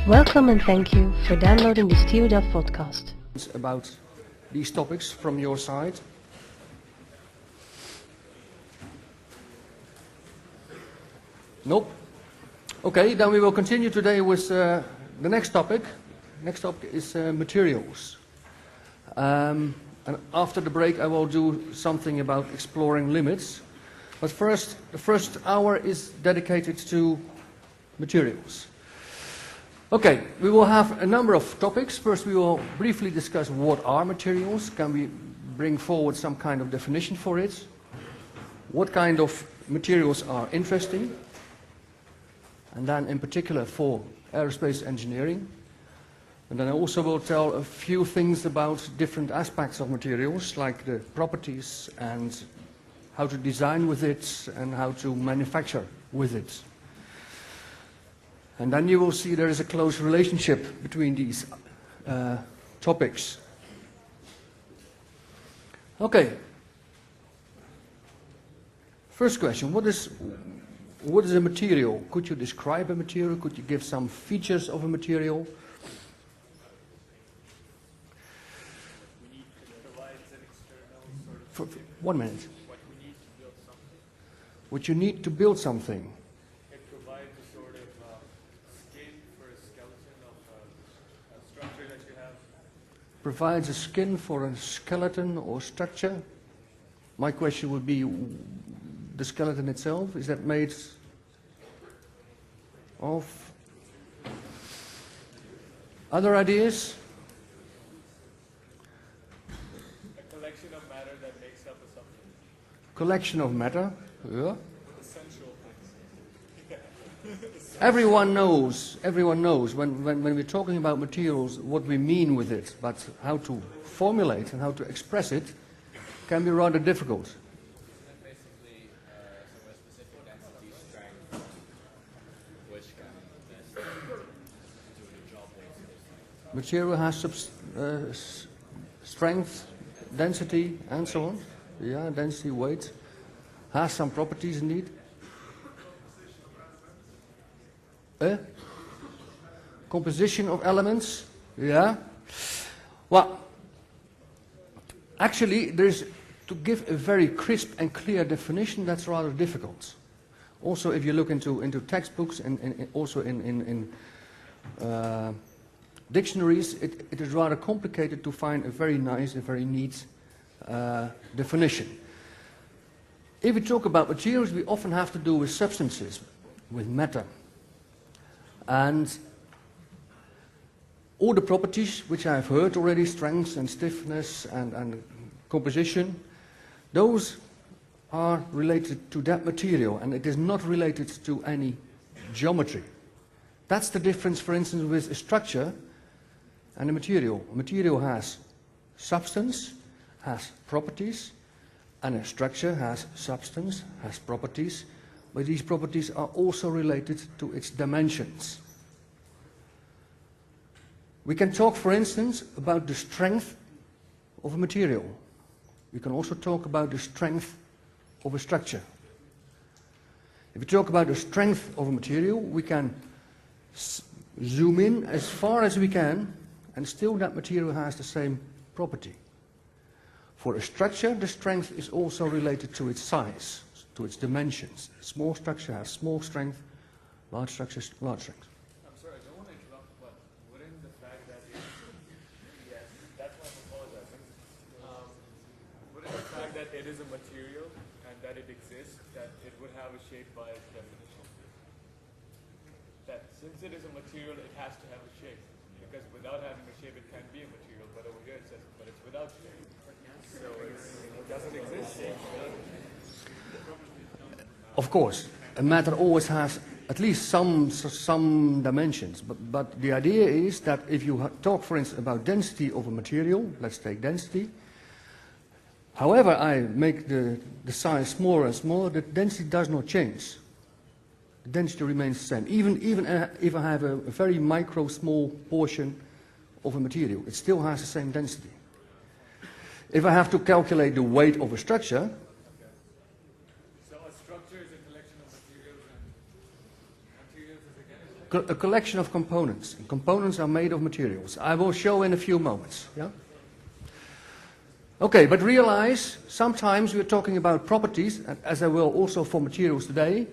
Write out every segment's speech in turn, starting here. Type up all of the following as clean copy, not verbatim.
Welcome and thank you for downloading the SteerDuff podcast. About these topics from your side. Nope. Okay, then we will continue today with the next topic. Next topic is materials. And after the break I will do something about exploring limits. But first, the first hour is dedicated to materials. Okay, we will have a number of topics. First we will briefly discuss what are materials. Can we bring forward some kind of definition for it? What kind of materials are interesting? And then in particular for aerospace engineering. And then I also will tell a few things about different aspects of materials, like the properties and how to design with it and how to manufacture with it. And then you will see there is a close relationship between these topics. Okay. First question, what is a material? Could you describe a material? Could you give some features of a material? It provides an external sort of 1 minute. what we need to build something. What you need to build something. It provides a sort of skin for a skeleton of a structure that you have. Provides a skin for a skeleton or structure. My question would be, the skeleton itself, is that made of? Other ideas? A collection of matter that makes up a something. Collection of matter. Yeah. Essential things. Everyone knows when we're talking about materials what we mean with it, but how to formulate and how to express it can be rather difficult. Basically, some specific density strength, which can best do the job basically. Material has strength, density, and so on. Yeah, density, weight. Has some properties indeed. Composition of elements. Yeah. Well, actually, to give a very crisp and clear definition, that's rather difficult. Also, if you look into textbooks and also in dictionaries, it is rather complicated to find a very nice, a very neat definition. If we talk about materials, we often have to do with substances, with matter. And all the properties which I've heard already, strength and stiffness and composition, those are related to that material, and it is not related to any geometry. That's the difference, for instance, with a structure and a material. A material has substance, has properties, and a structure has substance, has properties, but these properties are also related to its dimensions. We can talk, for instance, about the strength of a material. We can also talk about the strength of a structure. If we talk about the strength of a material, we can zoom in as far as we can, and still that material has the same property. For a structure, the strength is also related to its size, to its dimensions. Small structure has small strength, large structure, large strength. I'm sorry, I don't want to interrupt, but wouldn't the fact that yes, that's why I'm apologizing. Wouldn't the fact that it is a material and that it exists, that it would have a shape by its definition? That since it is a material, it has to have a shape. Because without having a shape, it can't be a material. But over here it says, but it's without shape. So it doesn't exist. Of course, a matter always has at least some dimensions, but the idea is that if you talk, for instance, about density of a material, let's take density, however I make the size smaller and smaller, the density does not change. The density remains the same, even if I have a very micro small portion of a material, it still has the same density. If I have to calculate the weight of a structure, So a structure is a collection of materials, and materials is again a a collection of components. And components are made of materials. I will show in a few moments. Yeah? Okay, but realize sometimes we're talking about properties, as I will also for materials today.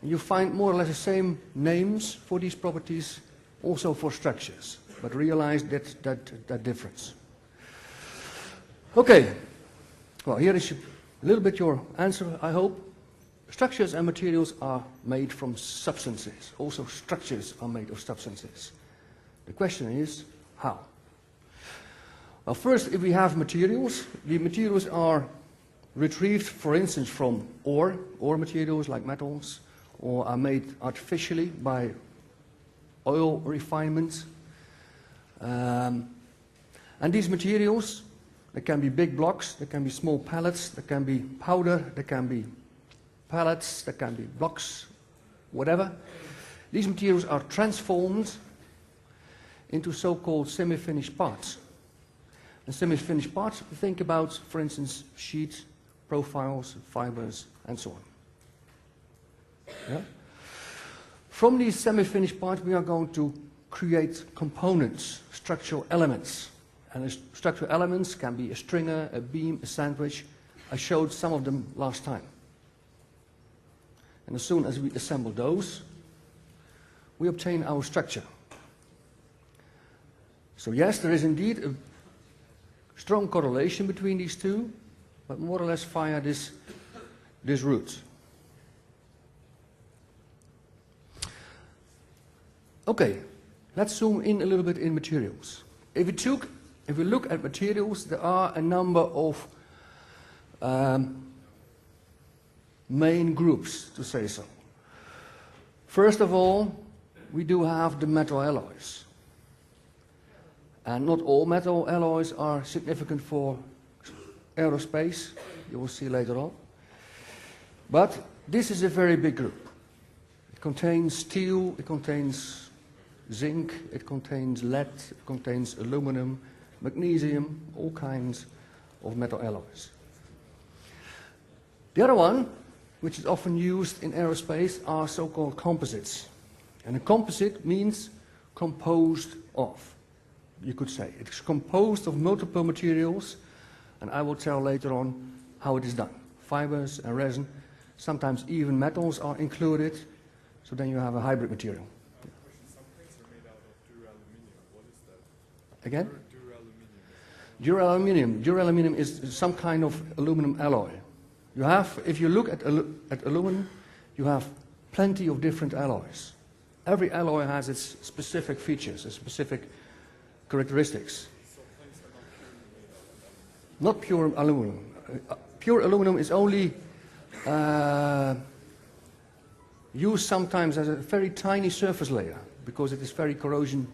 You find more or less the same names for these properties also for structures. But realize that difference. Okay, well, here is a little bit your answer, I hope. Structures and materials are made from substances. Also, structures are made of substances. The question is, how? Well, first, if we have materials, the materials are retrieved, for instance, from ore materials like metals, or are made artificially by oil refinements. And these materials, they can be big blocks, they can be small pellets, they can be powder, they can be pellets, they can be blocks, whatever. These materials are transformed into so-called semi-finished parts. And semi-finished parts, think about, for instance, sheets, profiles, fibers, and so on. Yeah? From these semi-finished parts, we are going to create components, structural elements. And the structural elements can be a stringer, a beam, a sandwich. I showed some of them last time. And as soon as we assemble those, we obtain our structure. So yes, there is indeed a strong correlation between these two, but more or less via this route. Okay, let's zoom in a little bit in materials. If we look at materials, there are a number of main groups, to say so. First of all, we do have the metal alloys. And not all metal alloys are significant for aerospace. You will see later on. But this is a very big group. It contains steel, it contains zinc, it contains lead, it contains aluminum, magnesium, all kinds of metal alloys. The other one, which is often used in aerospace, are so-called composites. And a composite means composed of, you could say. It's composed of multiple materials, and I will tell later on how it is done. Fibers and resin, sometimes even metals are included, so then you have a hybrid material. Some things are made out of duraluminum. What is that? Again? Duraluminum. Duraluminum is some kind of aluminum alloy. You have, if you look at aluminum, you have plenty of different alloys. Every alloy has its specific features, its specific characteristics. So things are Not pure aluminum. Pure aluminum is only used sometimes as a very tiny surface layer because it is very corrosion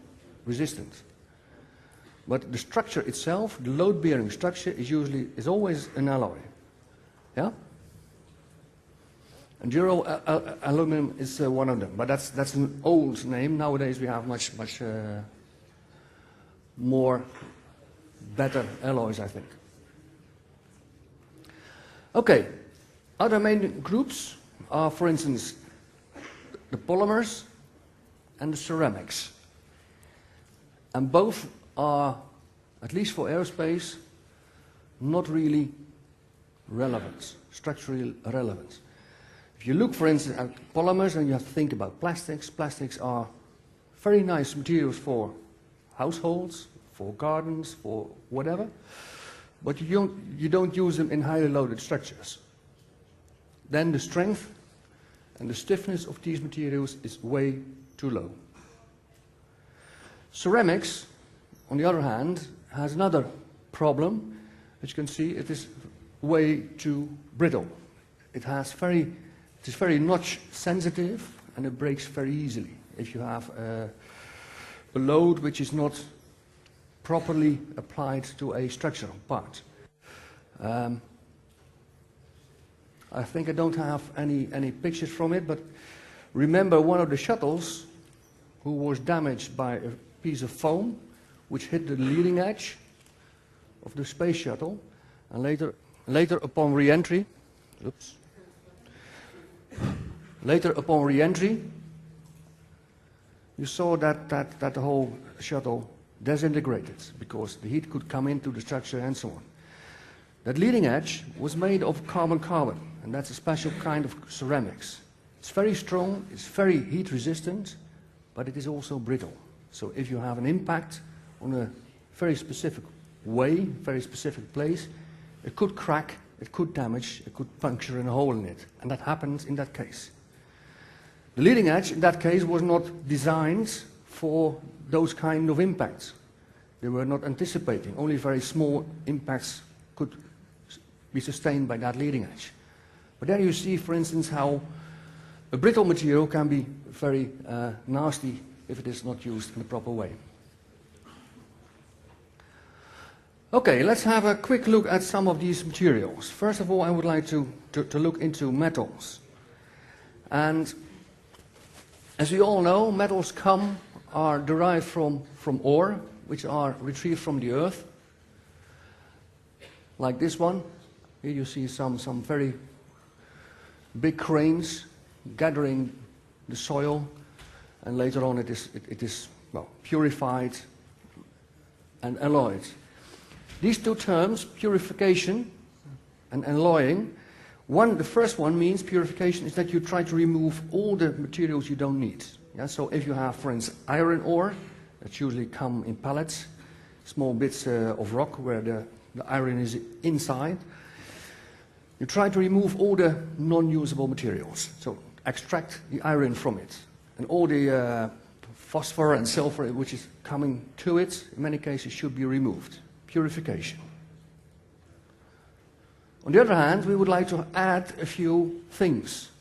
resistant. But the structure itself, the load-bearing structure, is always an alloy. Yeah? And aluminum is one of them, but that's an old name. Nowadays we have much more better alloys, I think. Okay, other main groups are, for instance, the polymers and the ceramics. And both are, at least for aerospace, not really relevant, structurally relevant. If you look, for instance, at polymers, and you have to think about plastics. Plastics are very nice materials for households, for gardens, for whatever. But you don't use them in highly loaded structures. Then the strength and the stiffness of these materials is way too low. Ceramics, on the other hand, has another problem. As you can see, it is way too brittle. It is very notch sensitive, and it breaks very easily if you have a load which is not properly applied to a structural part. I think I don't have any pictures from it, but remember one of the shuttles who was damaged by a piece of foam which hit the leading edge of the space shuttle, and later upon re-entry, you saw that the whole shuttle disintegrated because the heat could come into the structure and so on. That leading edge was made of carbon-carbon, and that's a special kind of ceramics. It's very strong, it's very heat resistant, but it is also brittle. So if you have an impact on a very specific way, very specific place, it could crack, it could damage, it could puncture a hole in it. And that happened in that case. The leading edge in that case was not designed for those kind of impacts. They were not anticipating. Only very small impacts could be sustained by that leading edge. But there you see, for instance, how a brittle material can be very nasty if it is not used in the proper way. Okay, let's have a quick look at some of these materials. First of all, I would like to look into metals. And as we all know, metals are derived from ore, which are retrieved from the earth, like this one. Here you see some very big cranes gathering the soil, and later on it is well, purified and alloyed. These two terms, purification and alloying, the first one means purification is that you try to remove all the materials you don't need. Yeah? So if you have, for instance, iron ore, that usually come in pellets, small bits of rock where the iron is inside, you try to remove all the non-usable materials. So extract the iron from it. And all the phosphor and sulfur which is coming to it, in many cases, should be removed. Purification. On the other hand, we would like to add a few things,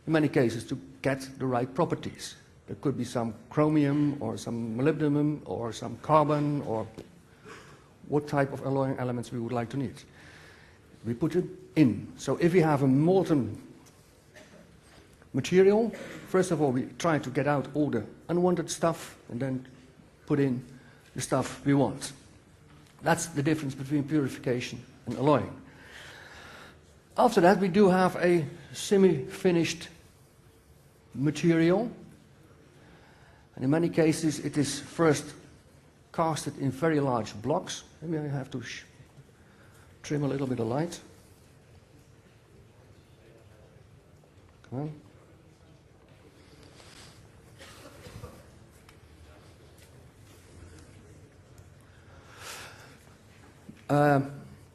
in many cases, to get the right properties. There could be some chromium, or some molybdenum, or some carbon, or what type of alloying elements we would like to need. We put it in. So if we have a molten material, first of all, we try to get out all the unwanted stuff, and then put in the stuff we want. That's the difference between purification and alloying. After that, we do have a semi-finished material. And in many cases, it is first casted in very large blocks. Maybe I have to trim a little bit of light. Come on.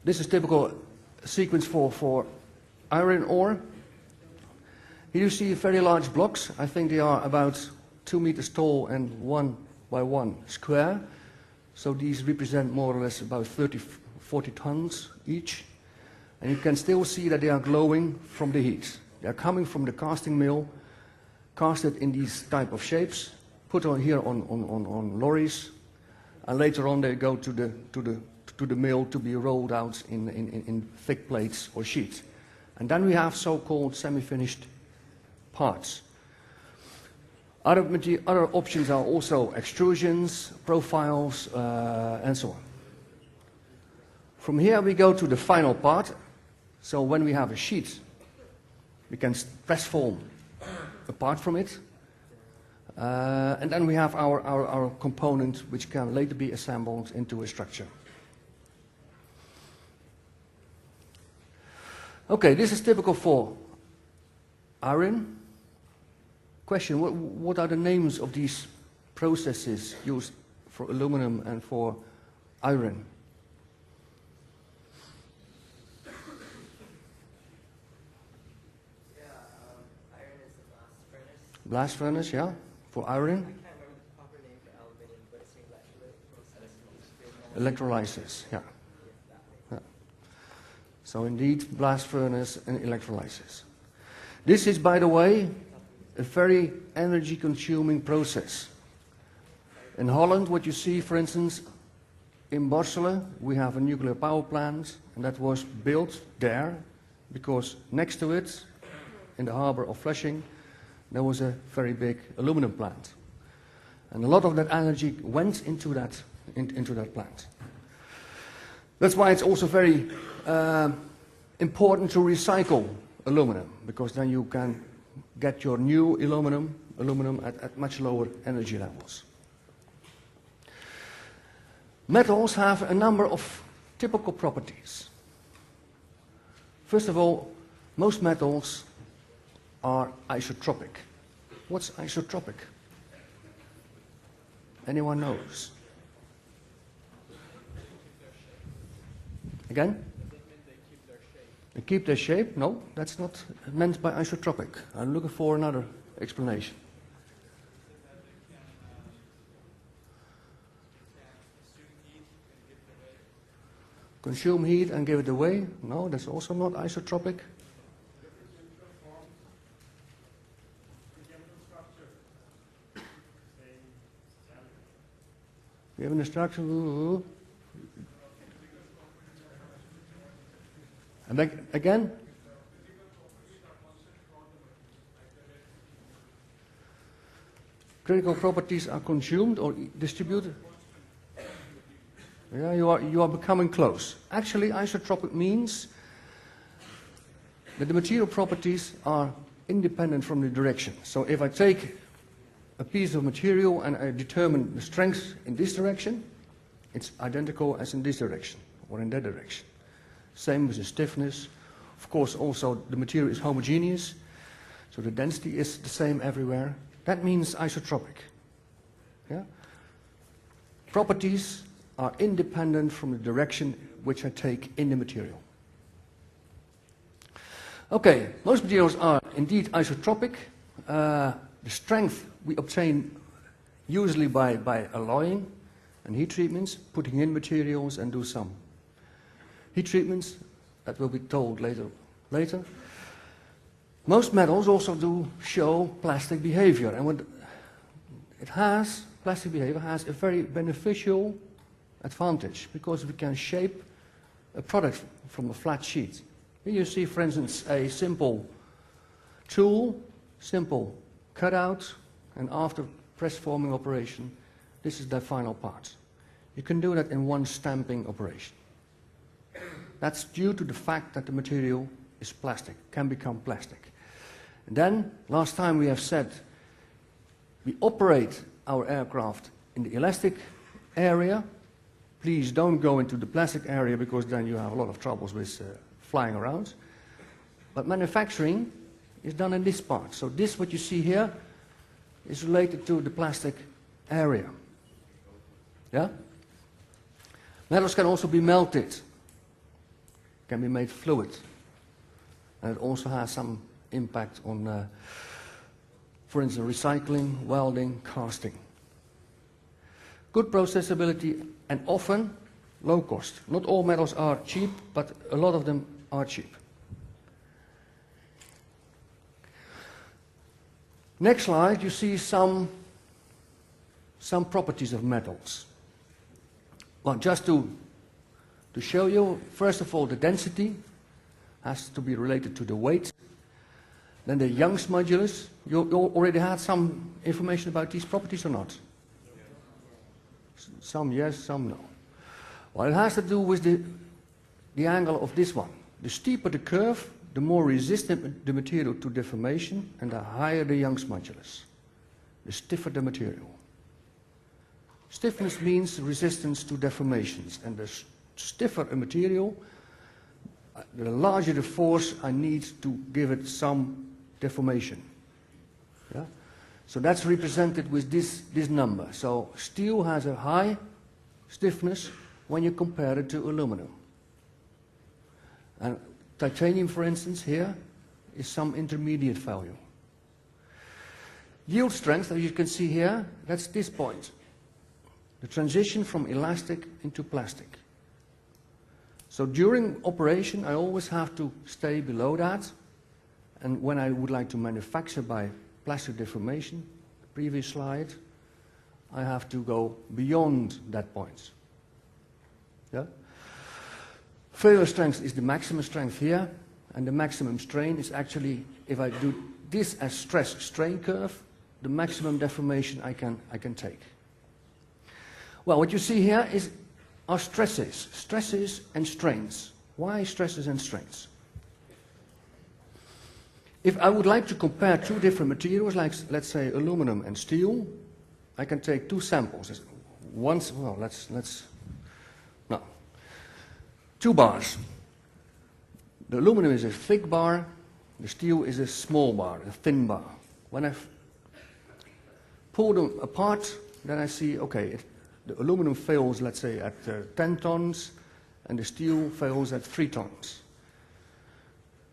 This is typical sequence for iron ore. Here you see very large blocks. I think they are about 2 meters tall and 1 by 1 square. So these represent more or less about 40 tons each. And you can still see that they are glowing from the heat. They are coming from the casting mill, casted in these type of shapes, put on here on lorries, and later on they go to the mill to be rolled out in thick plates or sheets. And then we have so-called semi-finished parts. Other options are also extrusions, profiles, and so on. From here we go to the final part. So when we have a sheet, we can press form apart from it. And then we have our component which can later be assembled into a structure. Okay, this is typical for iron. Question, what are the names of these processes used for aluminum and for iron? Iron is the blast furnace. Blast furnace, yeah, for iron. I can't remember the proper name for aluminum, but it's Electrolysis, yeah. So indeed, blast furnace and electrolysis. This is, by the way, a very energy-consuming process. In Holland, what you see, for instance, in Borselen, we have a nuclear power plant, and that was built there because next to it, in the harbor of Flushing, there was a very big aluminum plant. And a lot of that energy went into that plant. That's why it's also very important to recycle aluminum, because then you can get your new aluminum aluminum at much lower energy levels. Metals have a number of typical properties. First of all, most metals are isotropic. What's isotropic? Anyone knows? Again? Does that mean they keep their shape? They keep their shape? No, that's not meant by isotropic. I'm looking for another explanation. Consume heat and give it away? No, that's also not isotropic. Given the structure. And again? Critical properties are consumed or distributed? Yeah, you are becoming close. Actually, isotropic means that the material properties are independent from the direction. So if I take a piece of material and I determine the strength in this direction, it's identical as in this direction or in that direction. Same with the stiffness. Of course, also the material is homogeneous, so the density is the same everywhere. That means isotropic. Yeah? Properties are independent from the direction which I take in the material. Okay, most materials are indeed isotropic. The strength we obtain usually by alloying and heat treatments, putting in materials and do some heat treatments, that will be told later. Most metals also do show plastic behavior, and what it has, plastic behavior has a very beneficial advantage because we can shape a product from a flat sheet. Here you see, for instance, a simple tool, simple cutout, and after press forming operation, this is the final part. You can do that in one stamping operation. That's due to the fact that the material is plastic, can become plastic. And then, last time we have said, we operate our aircraft in the elastic area. Please don't go into the plastic area because then you have a lot of troubles with flying around. But manufacturing is done in this part. So this, what you see here, is related to the plastic area. Yeah? Metals can also be melted, can be made fluid. And it also has some impact on, for instance, recycling, welding, casting. Good processability and often low cost. Not all metals are cheap, but a lot of them are cheap. Next slide, you see some properties of metals. Well, just to show you, first of all, the density has to be related to the weight. Then the Young's modulus. You already had some information about these properties or not? Some yes, some no. Well, it has to do with the angle of this one. The steeper the curve, the more resistant the material to deformation, and the higher the Young's modulus. The stiffer the material. Stiffness means resistance to deformations, and the stiffer a material, the larger the force I need to give it some deformation. Yeah? So that's represented with this number. So steel has a high stiffness when you compare it to aluminum. And titanium, for instance, here is some intermediate value. Yield strength, as you can see here, that's this point. The transition from elastic into plastic. So during operation, I always have to stay below that. And when I would like to manufacture by plastic deformation, the previous slide, I have to go beyond that point. Yeah? Failure strength is the maximum strength here, and the maximum strain is actually, if I do this as stress-strain curve, the maximum deformation I can take. Well, what you see here are stresses and strains. Why stresses and strains? If I would like to compare two different materials, like let's say aluminum and steel, I can take two samples. Once, well, no, two bars. The aluminum is a thick bar, the steel is a small bar, a thin bar. When I pull them apart, then I see, okay, the aluminum fails, let's say, at 10 tons, and the steel fails at 3 tons.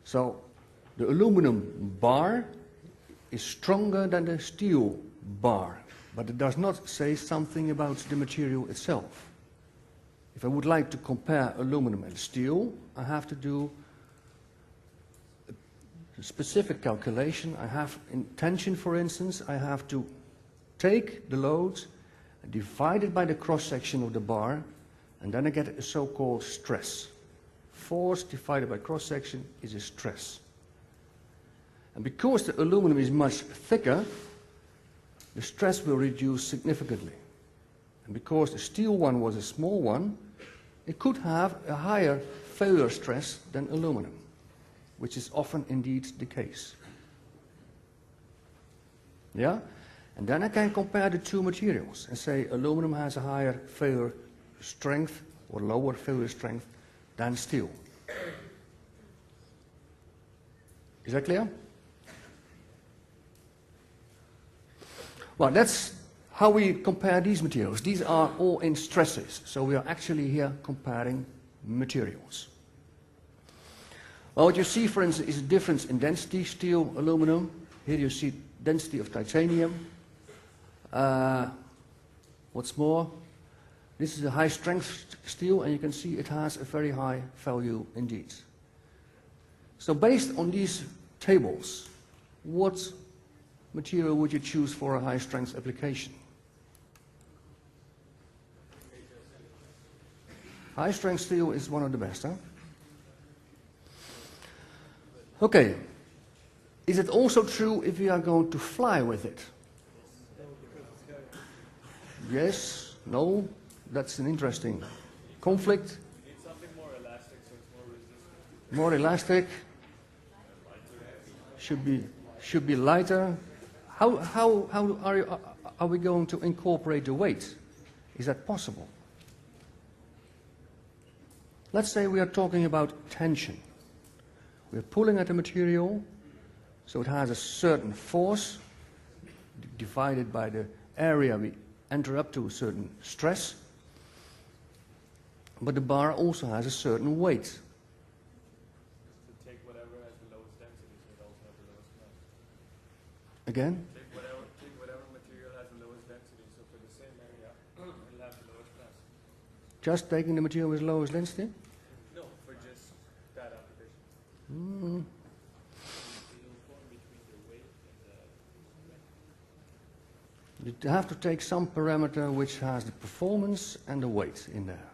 So the aluminum bar is stronger than the steel bar, but it does not say something about the material itself. If I would like to compare aluminum and steel, I have to do a specific calculation. I have, in tension for instance, I have to take the load and divide it by the cross-section of the bar, and then I get a so-called stress. Force divided by cross-section is a stress. And because the aluminum is much thicker, the stress will reduce significantly. And because the steel one was a small one, it could have a higher failure stress than aluminum, which is often indeed the case. Yeah? And then I can compare the two materials and say aluminum has a higher failure strength or lower failure strength than steel. Is that clear? Well, that's how we compare these materials. These are all in stresses, so we are actually here comparing materials. Well, what you see, for instance, is a difference in density, steel, aluminum. Here you see density of titanium. What's more, this is a high-strength steel, and you can see it has a very high value indeed. So based on these tables, what material would you choose for a high-strength application? High-strength steel is one of the best, huh? Okay. Is it also true if we are going to fly with it? Yes, no, that's an interesting conflict. You need something more elastic so it's more resistant. More elastic. Should be lighter. How are we going to incorporate the weight? Is that possible? Let's say we are talking about tension. We're pulling at a material, so it has a certain force divided by the area we enter up to a certain stress, but the bar also has a certain weight. To take whatever has the lowest density, so it also has the lowest mass. Again? Take whatever material has the lowest density, so for the same area, it'll have the lowest mass. Just taking the material with lowest density? No, for just that application. You have to take some parameter which has the performance and the weight in there.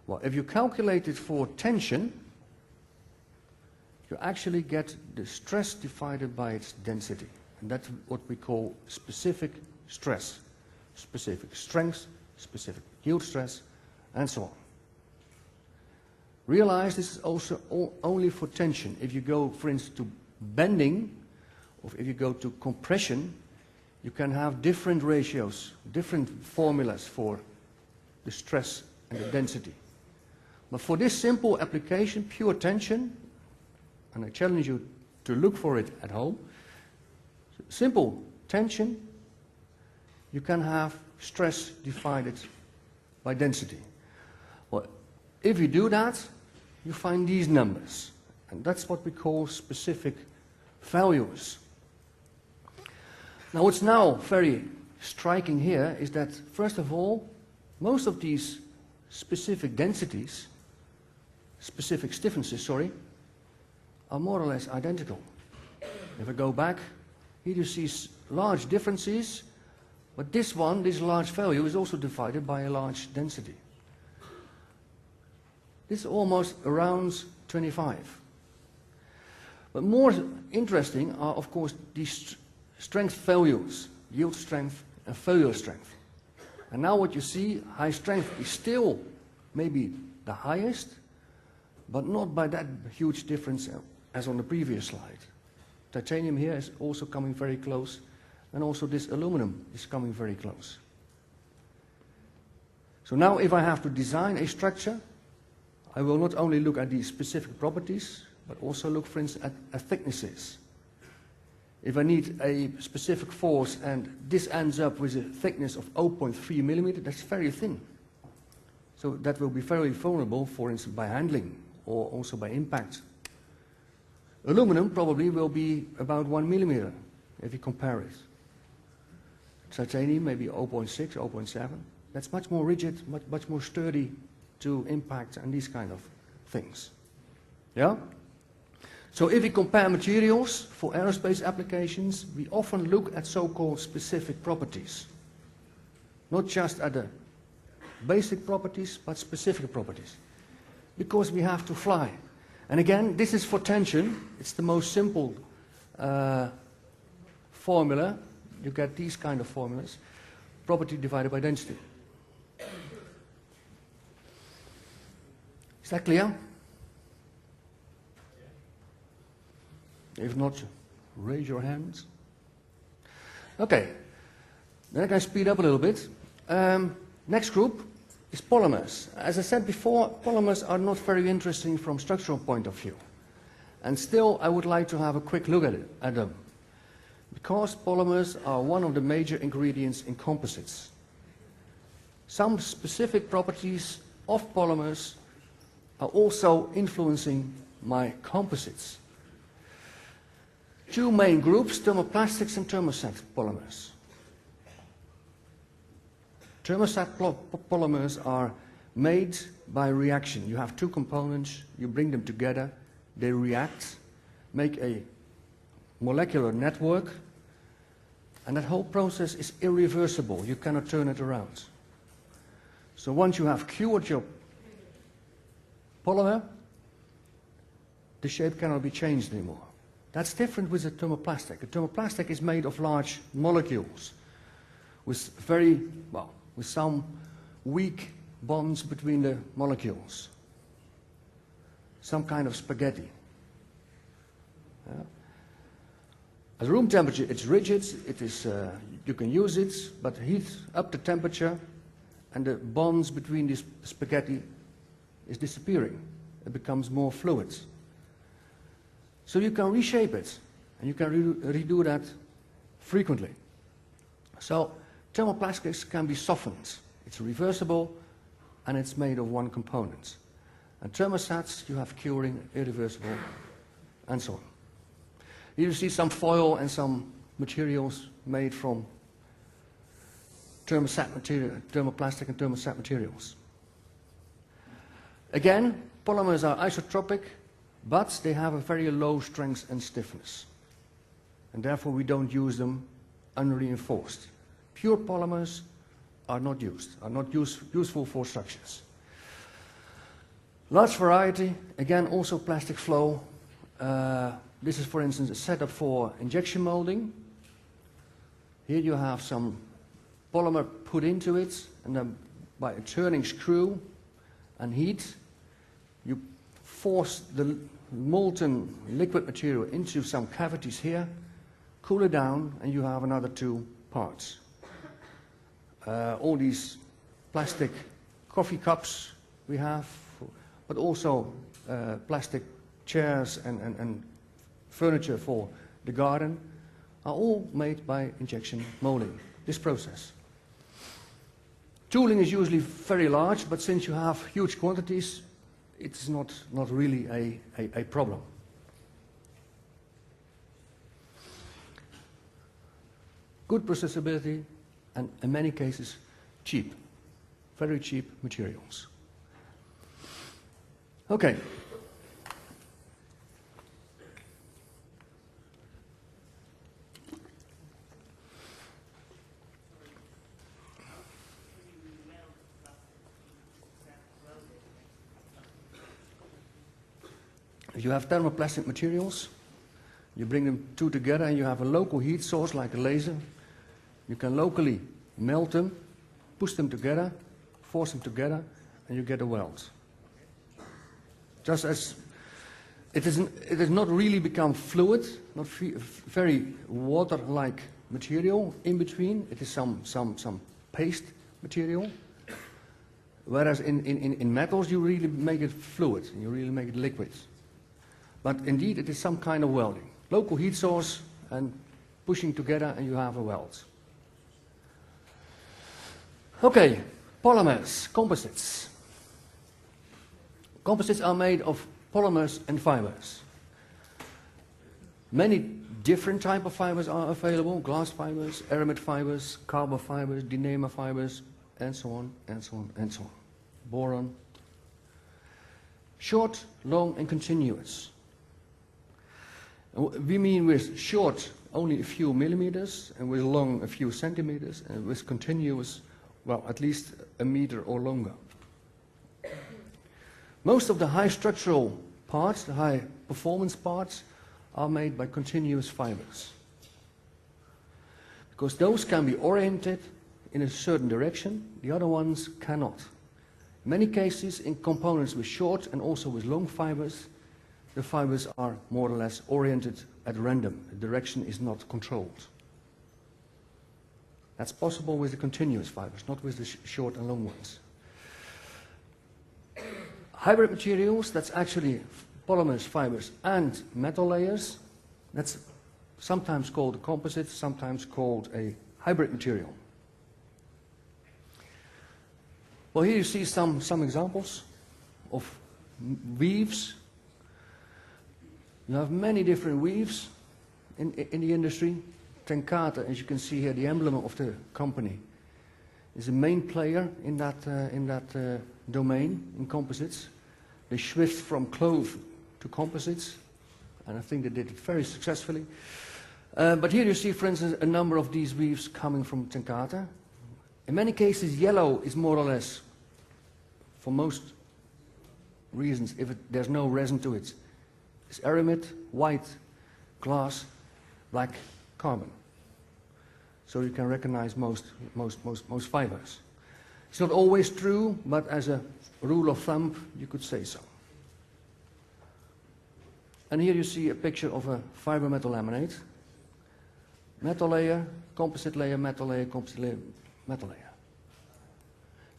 Well, if you calculate it for tension, you actually get the stress divided by its density. And that's what we call specific stress. Specific strength, specific yield stress, and so on. Realize this is also only for tension. If you go, for instance, to bending, or if you go to compression, you can have different ratios, different formulas for the stress and the density. But for this simple application, pure tension, and I challenge you to look for it at home, simple tension, you can have stress divided by density. Well, if you do that, you find these numbers, and that's what we call specific values. Now, what's now very striking here is that, first of all, most of these specific densities, specific stiffnesses, sorry, are more or less identical. If I go back, here you see large differences, but this large value, is also divided by a large density. This almost around 25. But more interesting are, of course, these strength values, yield strength and failure strength. And now what you see, high strength is still maybe the highest, but not by that huge difference as on the previous slide. titanium here is also coming very close, and also this aluminum is coming very close. So now if I have to design a structure, I will not only look at these specific properties, but also look, for instance, at thicknesses. If I need a specific force and this ends up with a thickness of 0.3 millimeter, that's very thin. So that will be very vulnerable, for instance, by handling or also by impact. Aluminum probably will be about 1 millimeter if you compare it. Titanium maybe 0.6, 0.7. That's much more rigid, much more sturdy to impact and these kind of things. Yeah? So if we compare materials for aerospace applications, we often look at so-called specific properties. Not just at the basic properties, but specific properties. Because we have to fly. And again, this is for tension. It's the most simple formula. You get these kind of formulas. Property divided by density. Is that clear? If not, raise your hands. Okay, then I can speed up a little bit. Next group is polymers. As I said before, polymers are not very interesting from structural point of view. And still, I would like to have a quick look at them. Because polymers are one of the major ingredients in composites. Some specific properties of polymers are also influencing my composites. Two main groups, thermoplastics and thermoset polymers. Thermoset polymers are made by reaction. You have two components, you bring them together, they react, make a molecular network, and that whole process is irreversible. You cannot turn it around. So once you have cured your polymer, the shape cannot be changed anymore. That's different with a thermoplastic. A thermoplastic is made of large molecules with with some weak bonds between the molecules. Some kind of spaghetti. Yeah. At room temperature, it's rigid. It is, you can use it, but heat up the temperature, and the bonds between this spaghetti is disappearing. It becomes more fluid. So you can reshape it, and you can redo that frequently. So thermoplastics can be softened. It's reversible, and it's made of one component. And thermosets, you have curing, irreversible, and so on. Here you see some foil and some materials made from thermoplastic and thermoset materials. Again, polymers are isotropic, but they have a very low strength and stiffness. And therefore we don't use them unreinforced. Pure polymers are not useful for structures. Large variety, again also plastic flow. This is, for instance, a setup for injection molding. Here you have some polymer put into it, and then by a turning screw and heat, you force the molten liquid material into some cavities here, cool it down, and you have another two parts. All these plastic coffee cups we have, but also plastic chairs and furniture for the garden are all made by injection molding, this process. Tooling is usually very large, but since you have huge quantities, it's not really a problem. Good processability, and in many cases, cheap. Very cheap materials. Okay. If you have thermoplastic materials, you bring them two together and you have a local heat source like a laser. You can locally melt them, push them together, force them together, and you get a weld. Just as it has not really become fluid, not very water-like material in between. It is some paste material. Whereas in metals, you really make it fluid, you really make it liquid. But indeed, it is some kind of welding. Local heat source and pushing together, and you have a weld. Okay, polymers, composites. Composites are made of polymers and fibers. Many different types of fibers are available: glass fibers, aramid fibers, carbon fibers, dyneema fibers, and so on, and so on, and so on. Boron. Short, long, and continuous. We mean with short only a few millimeters, and with long a few centimeters, and with continuous, well, at least a meter or longer. Most of the high structural parts, the high performance parts, are made by continuous fibers. Because those can be oriented in a certain direction, the other ones cannot. In many cases, in components with short and also with long fibers, the fibers are more or less oriented at random. The direction is not controlled. That's possible with the continuous fibers, not with the short and long ones. Hybrid materials, that's actually polymers, fibers, and metal layers. That's sometimes called a composite, sometimes called a hybrid material. Well, here you see some examples of weaves. You have many different weaves in the industry. Tenkate, as you can see here, the emblem of the company, is a main player in that domain, in composites. They shift from cloth to composites, and I think they did it very successfully. But here you see, for instance, a number of these weaves coming from Tenkate. In many cases, yellow is more or less, for most reasons, if there's no resin to it, it's aramid, white, glass, black, carbon. So you can recognize most fibers. It's not always true, but as a rule of thumb, you could say so. And here you see a picture of a fiber metal laminate. Metal layer, composite layer, metal layer, composite layer, metal layer.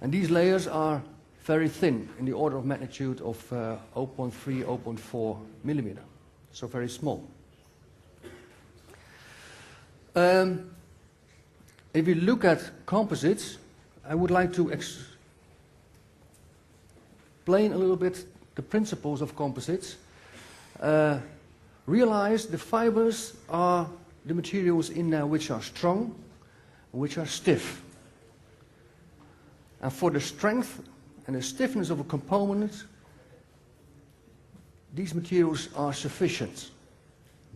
And these layers are very thin, in the order of magnitude of 0.3, 0.4 millimeter. So very small. If you look at composites, I would like to explain a little bit the principles of composites. Realize the fibers are the materials in there which are strong, which are stiff. And for the strength and the stiffness of a component, these materials are sufficient.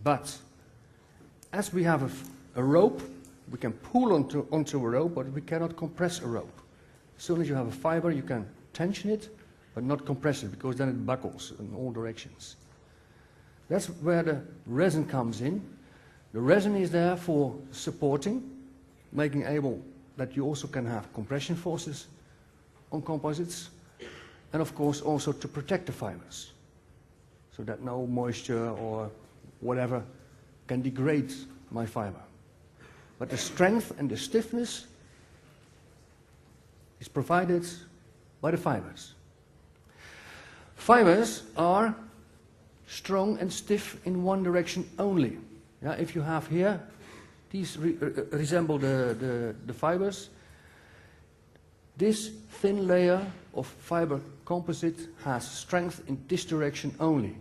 But as we have a rope, we can pull onto a rope, but we cannot compress a rope. As soon as you have a fiber, you can tension it, but not compress it, because then it buckles in all directions. That's where the resin comes in. The resin is there for supporting, making able that you also can have compression forces on composites, and of course also to protect the fibers, so that no moisture or whatever can degrade my fiber. But the strength and the stiffness is provided by the fibers. Fibers are strong and stiff in one direction only. Yeah, if you have here, these resemble the fibers. This thin layer of fiber composite has strength in this direction only.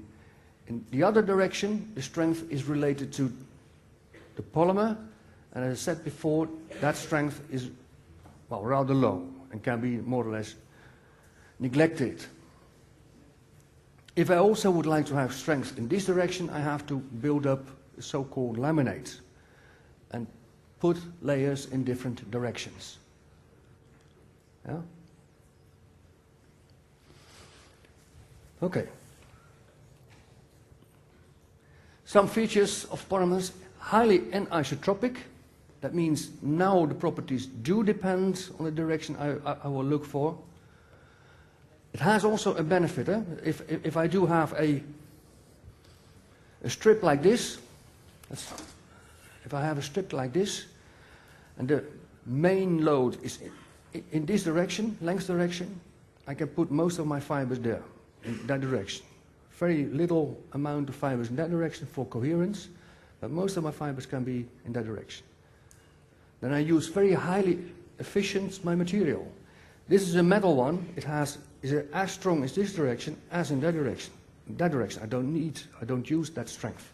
In the other direction, the strength is related to the polymer, and as I said before, that strength is, well, rather low and can be more or less neglected. If I also would like to have strength in this direction, I have to build up a so-called laminate and put layers in different directions. Yeah? Okay. Some features of polymers: highly anisotropic. That means now the properties do depend on the direction I will look for. It has also a benefit. If I do have a A strip like this, if I have a strip like this, and the main load is in this direction, length direction, I can put most of my fibers there, in that direction. Very little amount of fibers in that direction for coherence, but most of my fibers can be in that direction. Then I use very highly efficient my material. This is a metal one. It is as strong as this direction as in that direction. In that direction, I don't use that strength.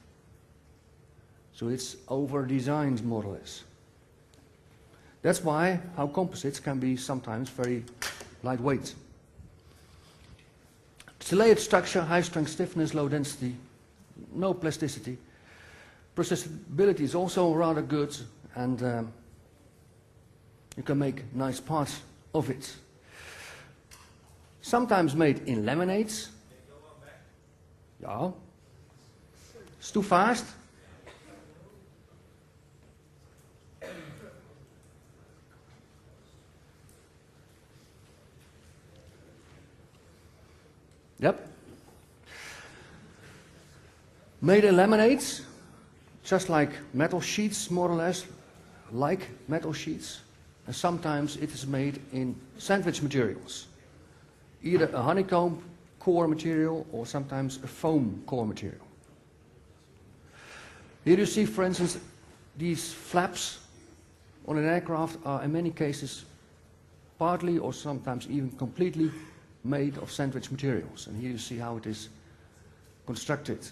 So it's over-designed more or less. That's why how composites can be sometimes very lightweight. It's a layered structure, high strength stiffness, low density, no plasticity. Processability is also rather good, and you can make nice parts of it. Sometimes made in laminates. Ja. It's too fast. Yep. Made in laminates, just like metal sheets, more or less, like metal sheets. And sometimes it is made in sandwich materials. Either a honeycomb core material or sometimes a foam core material. Here you see, for instance, these flaps on an aircraft are in many cases partly or sometimes even completely made of sandwich materials. And here you see how it is constructed.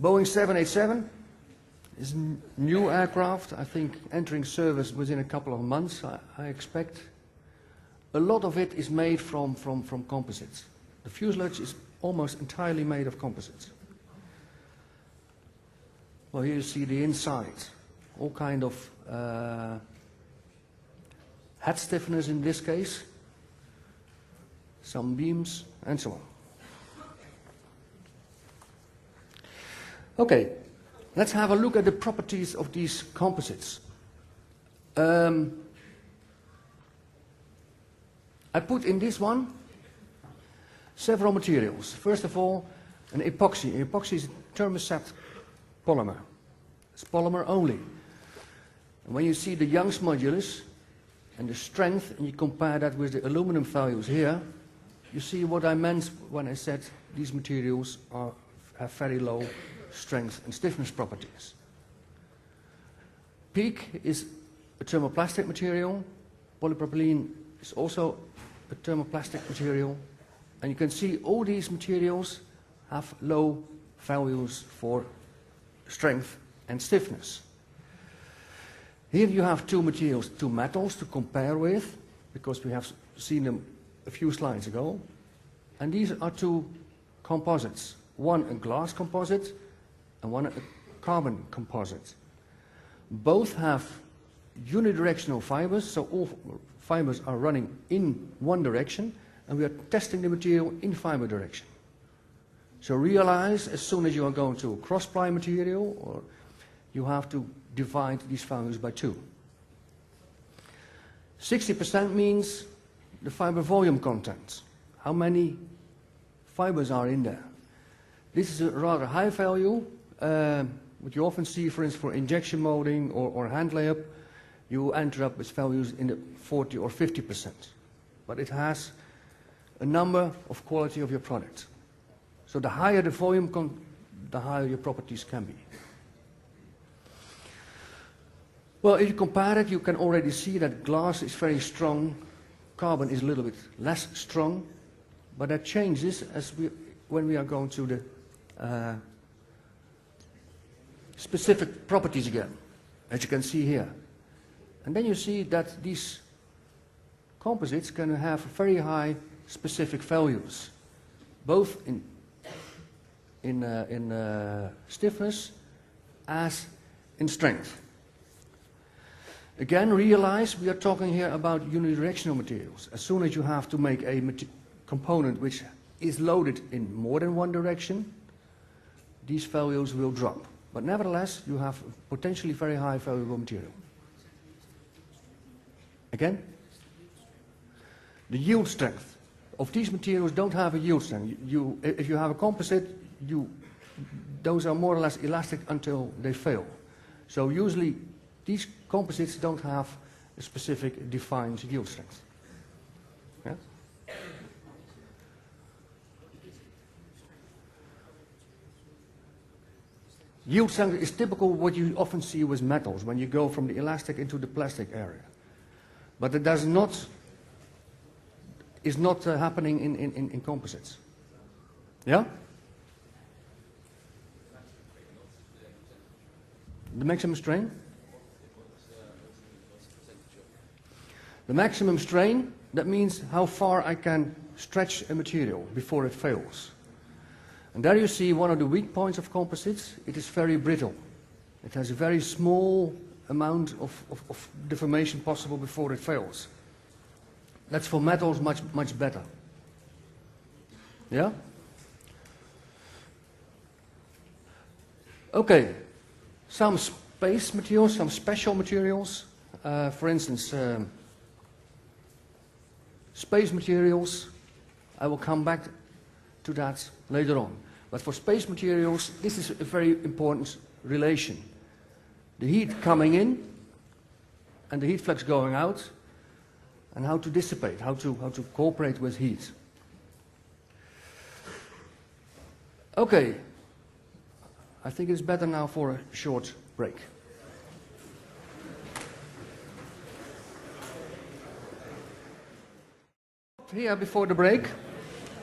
Boeing 787 is a new aircraft, I think entering service within a couple of months, I expect. A lot of it is made from composites. The fuselage is almost entirely made of composites. Well, here you see the inside. All kind of head stiffness in this case, some beams, and so on. Okay, let's have a look at the properties of these composites. I put in this one several materials. First of all, an epoxy. Epoxy is a thermoset polymer. It's polymer only. And when you see the Young's modulus and the strength, and you compare that with the aluminum values here, you see what I meant when I said these materials have very low strength and stiffness properties. PEEK is a thermoplastic material. Polypropylene is also a thermoplastic material. And you can see all these materials have low values for strength and stiffness. Here you have two materials, two metals to compare with, because we have seen them a few slides ago. And these are two composites. One a glass composite and one a carbon composite. Both have unidirectional fibers, so all fibers are running in one direction, and we are testing the material in fiber direction. So realize, as soon as you are going to a cross-ply material, or you have to divide these values by 2. 60% means the fiber volume content. How many fibers are in there? This is a rather high value. What you often see, for instance, for injection molding or hand layup, you enter up with values in the 40 or 50%. But it has a number of quality of your product. So the higher the volume, the higher your properties can be. Well, if you compare it, you can already see that glass is very strong, carbon is a little bit less strong, but that changes when we are going to the specific properties again, as you can see here. And then you see that these composites can have very high specific values, both in stiffness as in strength. Again, realize we are talking here about unidirectional materials. As soon as you have to make a component which is loaded in more than one direction, these values will drop. But nevertheless, you have potentially very high valuable material. Again, the yield strength. of these materials don't have a yield strength. If you have a composite, those are more or less elastic until they fail. So usually these composites don't have a specific defined yield strength. Yeah? Yield strength is typical what you often see with metals when you go from the elastic into the plastic area. But it is not happening in composites. Yeah? The maximum strain? The maximum strain, that means how far I can stretch a material before it fails. And there you see one of the weak points of composites. It is very brittle. It has a very small amount of deformation possible before it fails. That's for metals much better. Yeah? Okay. Some space materials, some special materials. For instance, space materials. I will come back to that later on. But for space materials, this is a very important relation. The heat coming in and the heat flux going out, and how to dissipate, how to cooperate with heat. Okay, I think it's better now for a short break. Here before the break,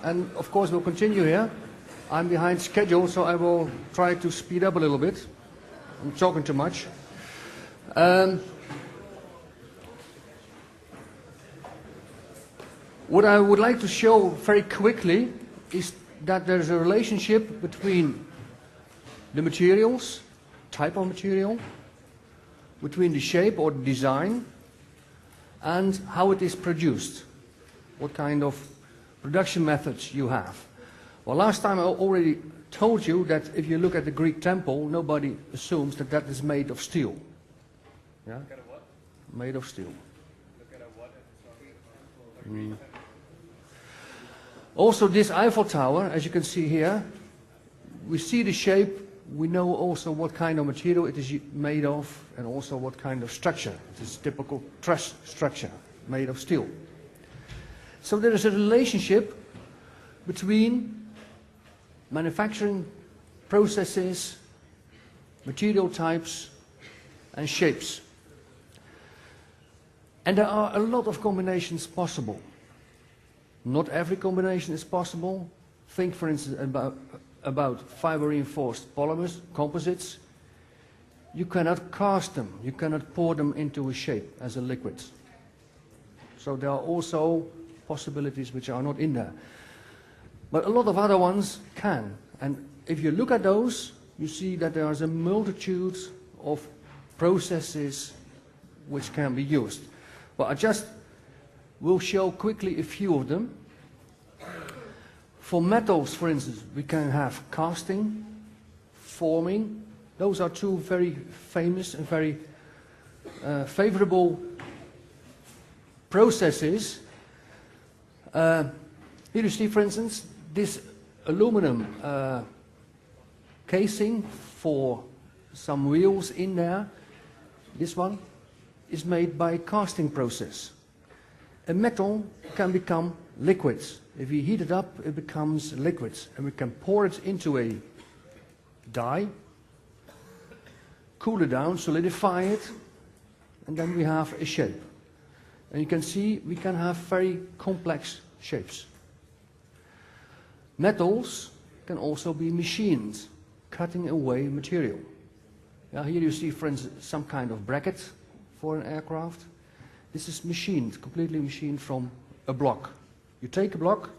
and of course we'll continue here. I'm behind schedule, so I will try to speed up a little bit. I'm talking too much. What I would like to show very quickly is that there's a relationship between the materials, type of material, between the shape or the design, and how it is produced, what kind of production methods you have. Well, last time I already told you that if you look at the Greek temple, nobody assumes that that is made of steel. Yeah? Look at a what? Made of steel. Look at a what? Also, this Eiffel Tower, as you can see here, we see the shape, we know also what kind of material it is made of, and also what kind of structure. It is typical truss structure, made of steel. So there is a relationship between manufacturing processes, material types, and shapes. And there are a lot of combinations possible. Not every combination is possible. Think, for instance, about fiber-reinforced polymers, composites. You cannot cast them. You cannot pour them into a shape as a liquid. So there are also possibilities which are not in there. But a lot of other ones can. And if you look at those, you see that there is a multitude of processes which can be used. Well, I just will show quickly a few of them. For metals, for instance, we can have casting, forming. Those are two very famous and very favorable processes. Here you see, for instance, this aluminum casing for some wheels in there. This one is made by a casting process. A metal can become liquids. If you heat it up, it becomes liquids, and we can pour it into a die, cool it down, solidify it, and then we have a shape. And you can see we can have very complex shapes. Metals can also be machined, cutting away material. Here you see, for instance, some kind of bracket for an aircraft. This is machined, completely machined from a block. You take a block,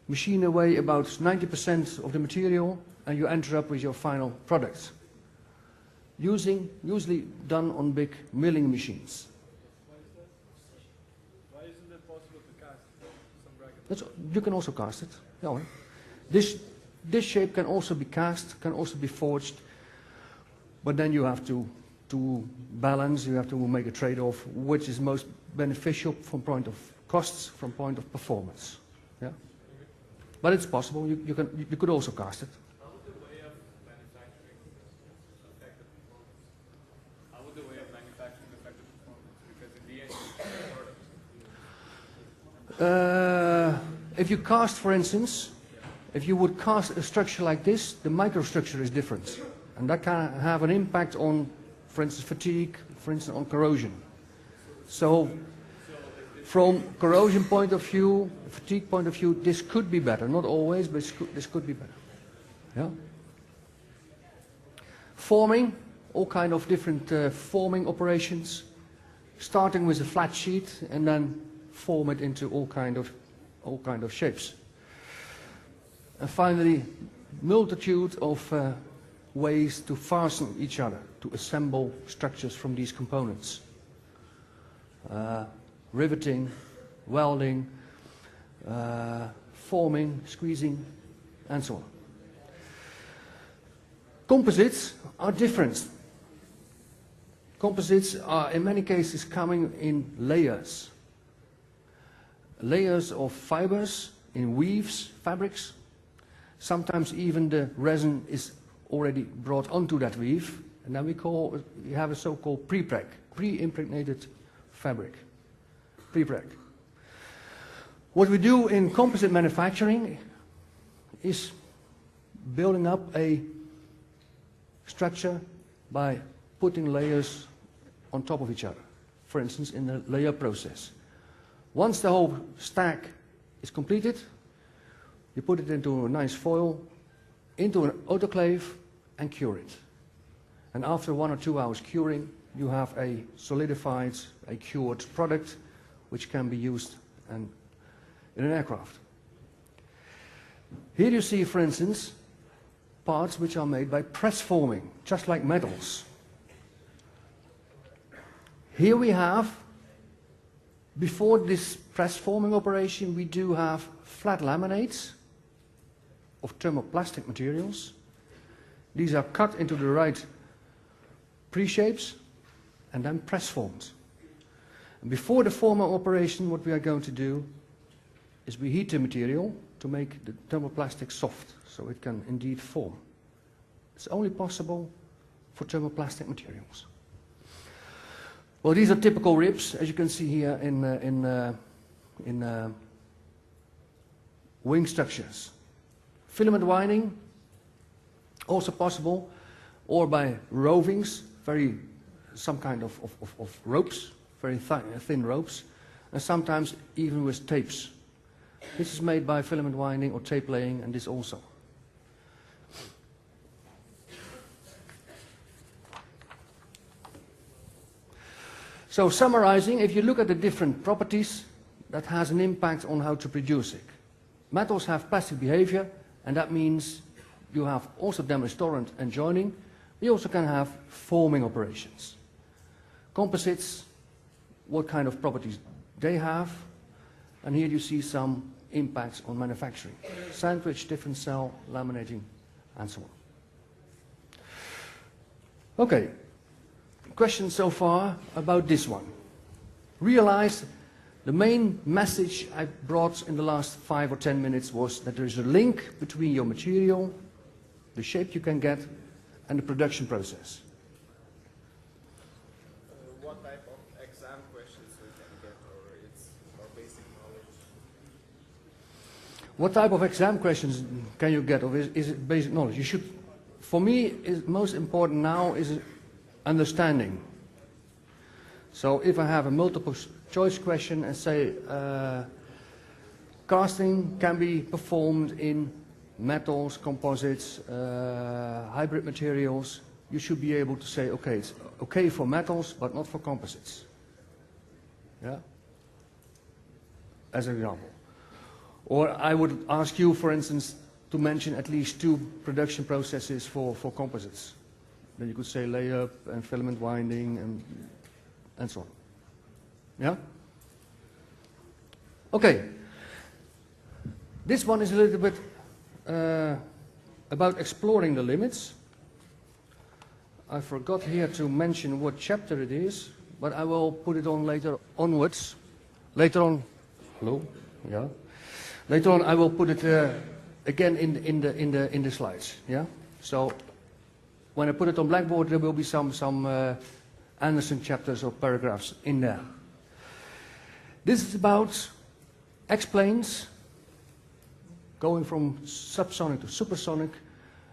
machine away about 90% of the material, and you enter up with your final product. Usually done on big milling machines. Why isn't it possible to cast some brackets? You can also cast it. Yeah. This shape can also be cast, can also be forged, but then you have to balance, you have to make a trade-off, which is most beneficial from point of costs, from point of performance. Yeah, but it's possible. You could also cast it. How would the way of manufacturing affect the performance? How would the way of manufacturing affect the performance? Because in the end, it's a product. If you cast, for instance, if you would cast a structure like this, the microstructure is different. And that can have an impact on, for instance, fatigue, for instance, on corrosion. So, from corrosion point of view, fatigue point of view, this could be better. Not always, but this could be better. Yeah? Forming, all kind of different forming operations, starting with a flat sheet and then form it into all kind of shapes. And finally, multitude of ways to fasten each other, to assemble structures from these components. Riveting, welding, forming, squeezing, and so on. Composites are different. Composites are in many cases coming in layers. Layers of fibers, in weaves, fabrics. Sometimes even the resin is already brought onto that weave, and then we have a so-called pre-preg, pre-impregnated fabric. Pre-preg. What we do in composite manufacturing is building up a structure by putting layers on top of each other. For instance, in the layer process. Once the whole stack is completed, you put it into a nice foil, into an autoclave, and cure it. And after 1 or 2 hours curing, you have a solidified, a cured product which can be used in an aircraft. Here you see, for instance, parts which are made by press forming, just like metals. Here we have, before this press forming operation, we do have flat laminates of thermoplastic materials. These are cut into the right pre-shapes and then press formed. And before the forming operation, what we are going to do is we heat the material to make the thermoplastic soft, so it can indeed form. It's only possible for thermoplastic materials. Well, these are typical ribs, as you can see here in wing structures. Filament winding, also possible, or by rovings, some kind of ropes, very thin ropes, and sometimes even with tapes. This is made by filament winding or tape laying, and this also. So summarizing, if you look at the different properties, that has an impact on how to produce it. Metals have plastic behavior, and that means you have also damage tolerant and joining. You also can have forming operations. Composites, what kind of properties they have, and here you see some impacts on manufacturing. Sandwich, different cell, laminating, and so on. Okay, questions so far about this one. Realize the main message I brought in the last 5 or 10 minutes was that there is a link between your material, the shape you can get, and the production process. What type of exam questions we can get, or it's more basic knowledge? What type of exam questions can you get, or is it basic knowledge? You should, for me, most important now is understanding. So if I have a multiple choice question and say casting can be performed in metals, composites, hybrid materials, you should be able to say, okay, it's okay for metals, but not for composites. Yeah? As an example. Or I would ask you, for instance, to mention at least 2 production processes for composites. Then you could say layup and filament winding and so on. Yeah? Okay. This one is a little bit about exploring the limits. I forgot here to mention what chapter it is, but I will put it on later onwards. Later on. Hello? Yeah. Later on, I will put it again in the slides. Yeah. So when I put it on Blackboard, there will be some Anderson chapters or paragraphs in there. This is about X-planes going from subsonic to supersonic,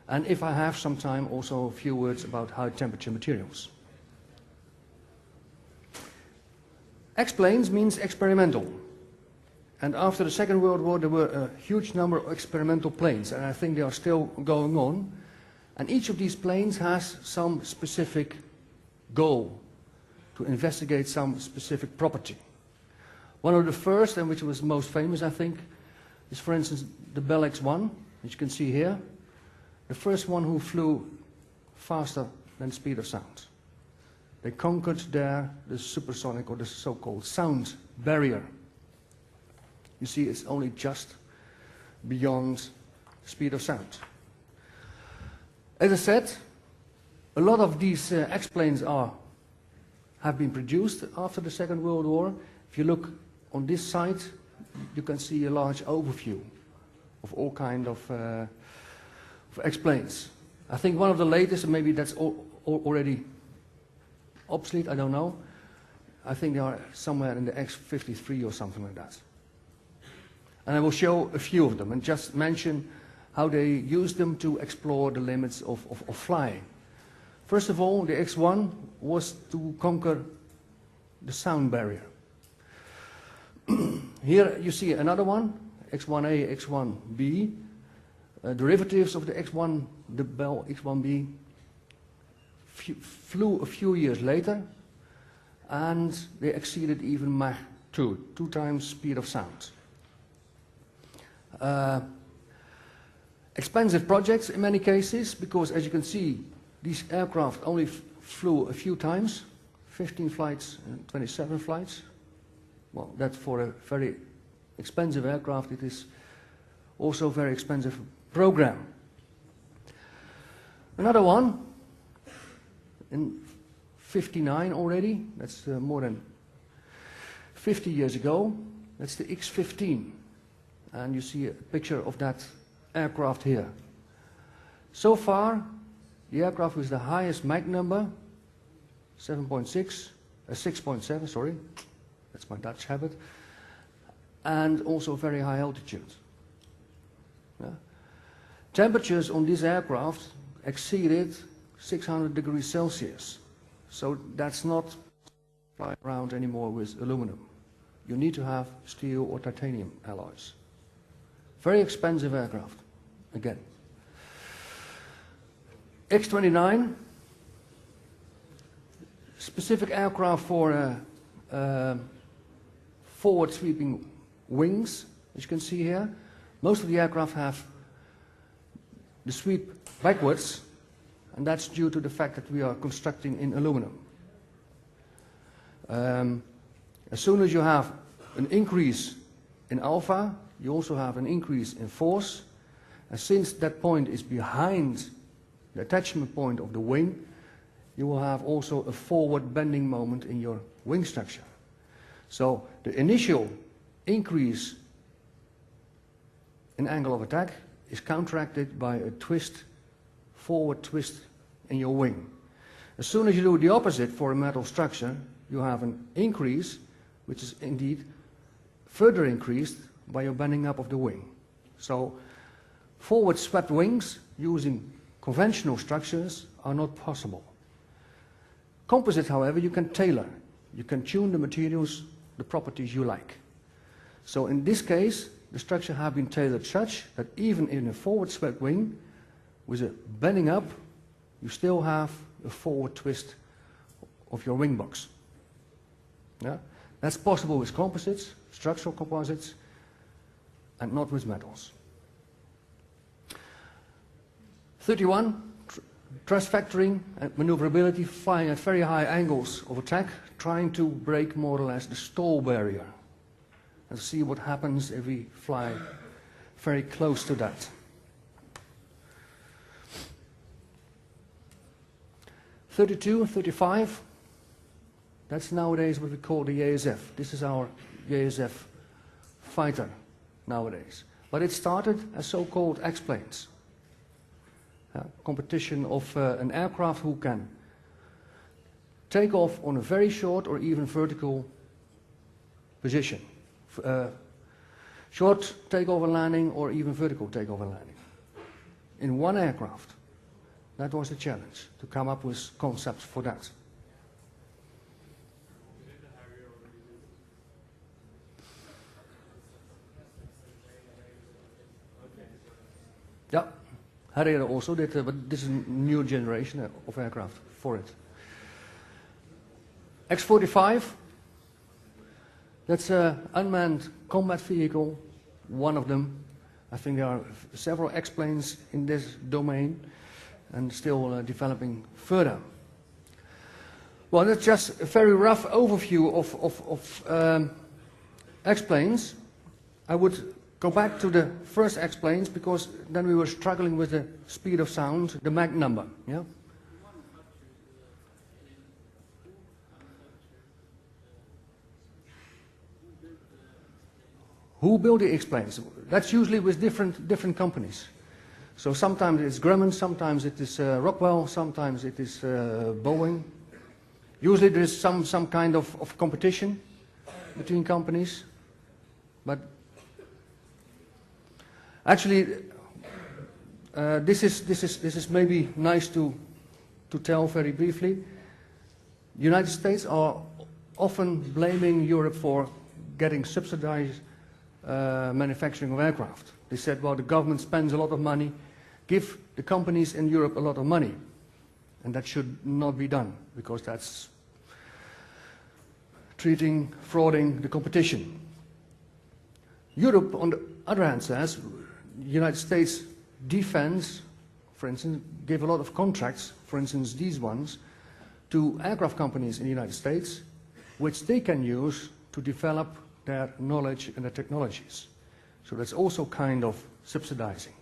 and if I have some time, also a few words about high temperature materials. X-planes means experimental. And after the Second World War, there were a huge number of experimental planes, and I think they are still going on. And each of these planes has some specific goal to investigate some specific property. One of the first, and which was most famous, I think, is, for instance, the Bell X-1, which you can see here. The first one who flew faster than the speed of sound. They conquered there the supersonic, or the so-called sound barrier. You see, it's only just beyond the speed of sound. As I said, a lot of these X-planes have been produced after the Second World War. If you look on this side, you can see a large overview of all kinds of X-planes. I think one of the latest, and maybe that's already obsolete, I don't know. I think they are somewhere in the X-53 or something like that. And I will show a few of them and just mention how they used them to explore the limits of flying. First of all, the X-1 was to conquer the sound barrier. Here you see another one, X-1A, X-1B, derivatives of the X-1, the Bell X-1B, flew a few years later, and they exceeded even Mach 2, 2 times speed of sound. Expensive projects in many cases, because as you can see, these aircraft only flew a few times, 15 flights and 27 flights. Well, that for a very expensive aircraft, it is also a very expensive program. Another one, in '59 already, that's more than 50 years ago, that's the X-15. And you see a picture of that aircraft here. So far, the aircraft with the highest Mach number, 6.7, sorry, that's my Dutch habit, and also very high altitude. Yeah. Temperatures on this aircraft exceeded 600 degrees Celsius. So that's not fly around anymore with aluminum. You need to have steel or titanium alloys. Very expensive aircraft, again. X-29, specific aircraft for forward sweeping wings, as you can see here. Most of the aircraft have the sweep backwards, and that's due to the fact that we are constructing in aluminum. As soon as you have an increase in alpha, you also have an increase in force, and since that point is behind the attachment point of the wing, you will have also a forward bending moment in your wing structure. So the initial increase in angle of attack is counteracted by a twist, forward twist in your wing. As soon as you do the opposite for a metal structure, you have an increase, which is indeed further increased by your bending up of the wing. So forward swept wings using conventional structures are not possible. Composite, however, you can tailor. You can tune the materials, the properties you like. So in this case, the structure has been tailored such that even in a forward swept wing, with a bending up, you still have a forward twist of your wing box. Yeah? That's possible with composites, structural composites, and not with metals. 31, thrust factoring and maneuverability, flying at very high angles of attack, trying to break more or less the stall barrier. And see what happens if we fly very close to that. 32, 35, that's nowadays what we call the ASF. This is our ASF fighter nowadays. But it started as so-called X-planes. Competition of an aircraft who can take off on a very short or even vertical position. Short takeoff and landing or even vertical takeoff and landing. In one aircraft. That was the challenge, to come up with concepts for that. Yeah, Harrier also did, but this is a new generation of aircraft for it. X-45, that's an unmanned combat vehicle, one of them. I think there are several X-planes in this domain and still developing further. Well, that's just a very rough overview of X-planes. I would go back to the first X-planes because then we were struggling with the speed of sound, the Mach number. Yeah? Who built the X-planes? That's usually with different companies. So sometimes it's Grumman, sometimes it is Rockwell, sometimes it is Boeing. Usually there is some kind of competition between companies. But actually, this is maybe nice to tell very briefly. The United States are often blaming Europe for getting subsidized manufacturing of aircraft. They said, well, the government spends a lot of money, give the companies in Europe a lot of money. And that should not be done, because that's frauding the competition. Europe, on the other hand, says the United States defense, for instance, gave a lot of contracts, for instance, these ones, to aircraft companies in the United States, which they can use to develop their knowledge and their technologies. So that's also kind of subsidizing.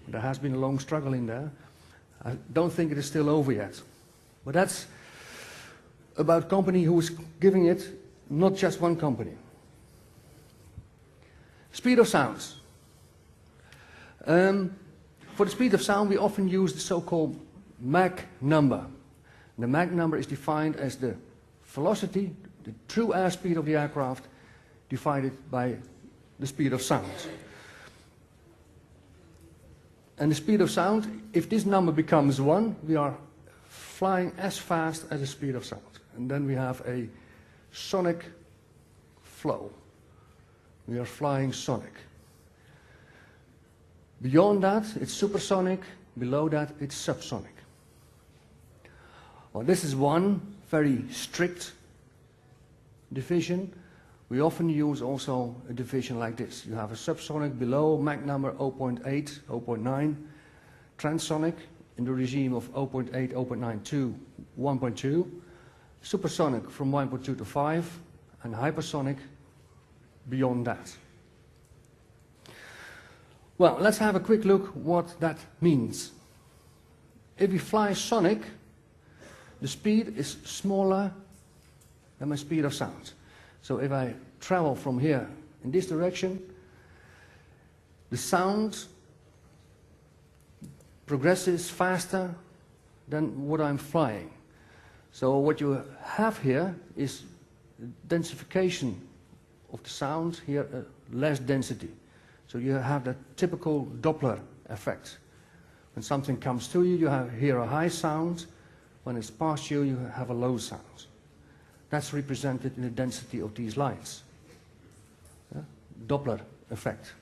There has been a long struggle in there. I don't think it is still over yet. But that's about a company who is giving it, not just one company. Speed of sound. For the speed of sound, we often use the so-called Mach number. The Mach number is defined as the velocity, the true airspeed of the aircraft, divided by the speed of sound. And the speed of sound, if this number becomes 1, we are flying as fast as the speed of sound. And then we have a sonic flow. We are flying sonic. Beyond that, it's supersonic. Below that, it's subsonic. Well, this is one very strict division. We often use also a division like this. You have a subsonic below Mach number 0.8, 0.9, transonic in the regime of 0.8, 0.9 to 1.2, supersonic from 1.2 to 5, and hypersonic beyond that. Well, let's have a quick look what that means. If we fly sonic, the speed is smaller than my speed of sound. So if I travel from here in this direction, the sound progresses faster than what I'm flying. So what you have here is densification of the sound, here less density. So you have that typical Doppler effect. When something comes to you, you hear a high sound. When it's past you, you have a low sound. That's represented in the density of these lines. Yeah? Doppler effect.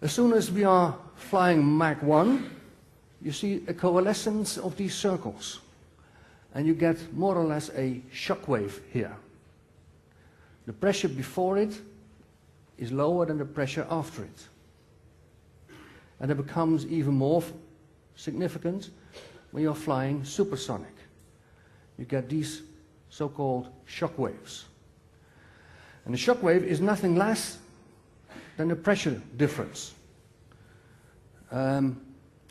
As soon as we are flying Mach 1, you see a coalescence of these circles. And you get more or less a shock wave here. The pressure before it is lower than the pressure after it. And it becomes even more significant when you're flying supersonic. You get these so-called shock waves. And the shock wave is nothing less than the pressure difference.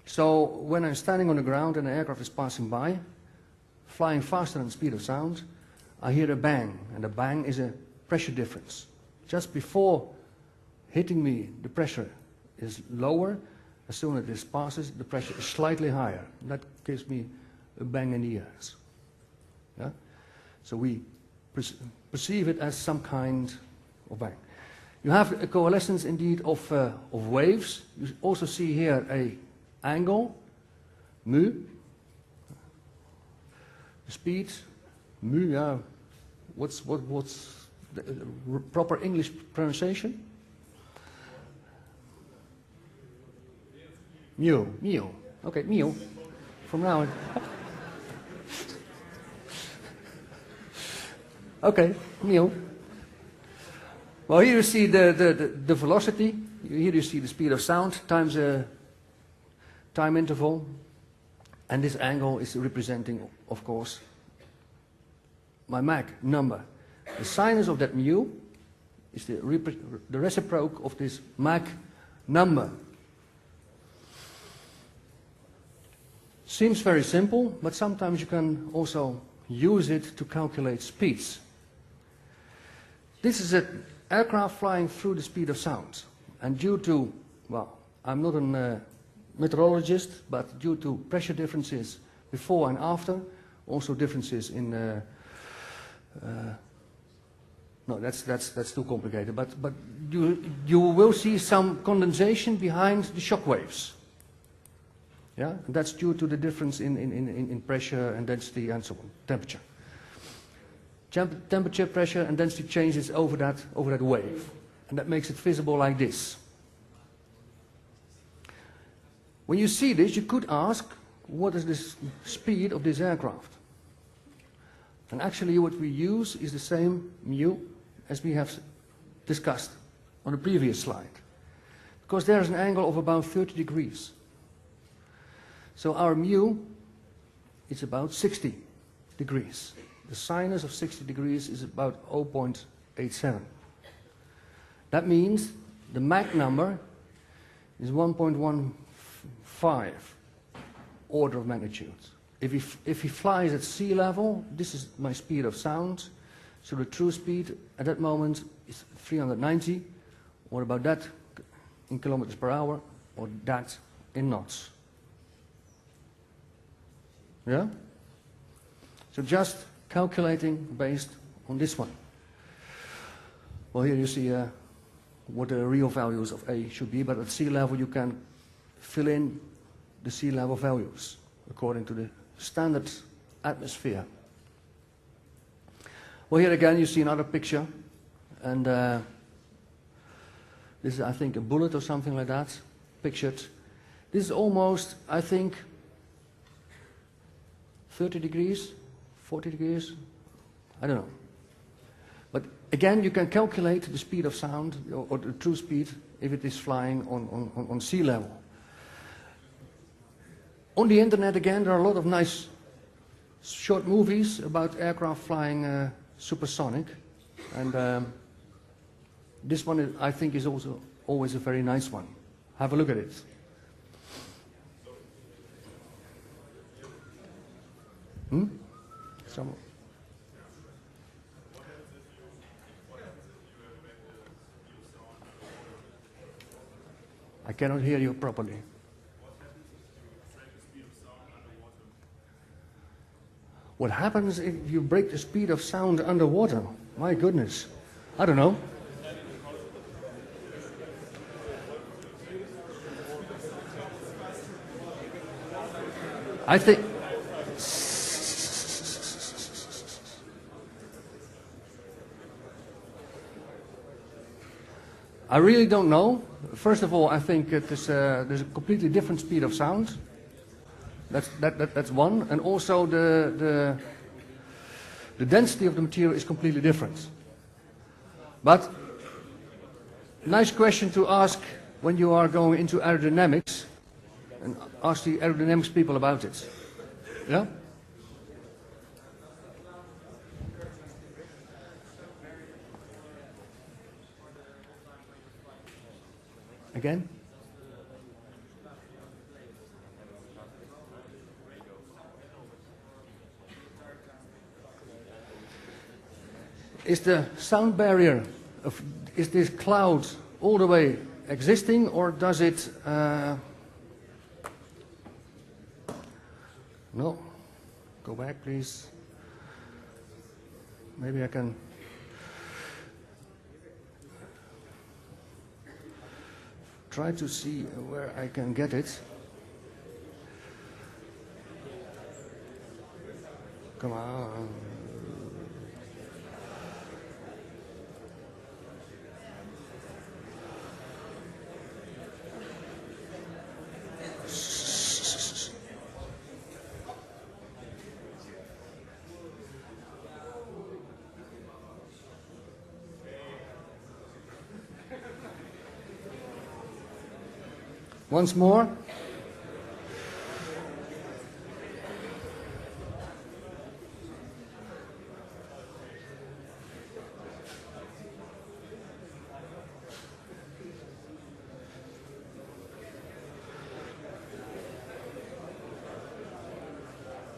So when I'm standing on the ground and an aircraft is passing by, flying faster than the speed of sound, I hear a bang, and the bang is a pressure difference. just before hitting me, the pressure is lower. As soon as this passes, the pressure is slightly higher. That gives me a bang in the ears. Yeah? So we perceive it as some kind of bang. You have a coalescence indeed of waves. You also see here a angle, mu. The speed, mu, yeah. What's the proper English pronunciation? Mu. Okay, mu. From now on. Okay, mu. Well, here you see the velocity. Here you see the speed of sound times a time interval. And this angle is representing, of course, my Mach number. The sinus of that mu is the reciprocal of this Mach number. Seems very simple, but sometimes you can also use it to calculate speeds. This is an aircraft flying through the speed of sound. And due to, well, I'm not a meteorologist, but due to pressure differences before and after, also differences in, no, that's too complicated, but you will see some condensation behind the shock waves. Yeah, and that's due to the difference in pressure and density and so on, temperature. Temperature, pressure, and density changes over that wave, and that makes it visible like this. When you see this, you could ask, what is the speed of this aircraft? And actually what we use is the same mu as we have discussed on the previous slide. Because there's an angle of about 30 degrees. So our mu is about 60 degrees. The sinus of 60 degrees is about 0.87. That means the Mach number is 1.15 order of magnitude. If he flies at sea level, this is my speed of sound. So the true speed at that moment is 390, or about that in kilometers per hour, or that in knots. Yeah? So just calculating based on this one. Well, here you see what the real values of A should be, but at sea level you can fill in the sea level values according to the standard atmosphere. Well, here again you see another picture, and this is, I think, a bullet or something like that, pictured. This is almost, I think, 30 degrees, 40 degrees, I don't know. But again, you can calculate the speed of sound, or the true speed, if it is flying on sea level. On the internet, again, there are a lot of nice short movies about aircraft flying supersonic. And this one, I think, is also always a very nice one. Have a look at it. Some. I cannot hear you properly. What happens if you break the speed of sound underwater? My goodness. I don't know. I think... I really don't know. First of all, I think there's a completely different speed of sound. That's one, and also the density of the material is completely different. But nice question to ask when you are going into aerodynamics, and ask the aerodynamics people about it. Yeah? Again? Is the sound barrier of is this cloud all the way existing, or does it... no, go back please. Maybe I can... try to see where I can get it. Come on. Once more.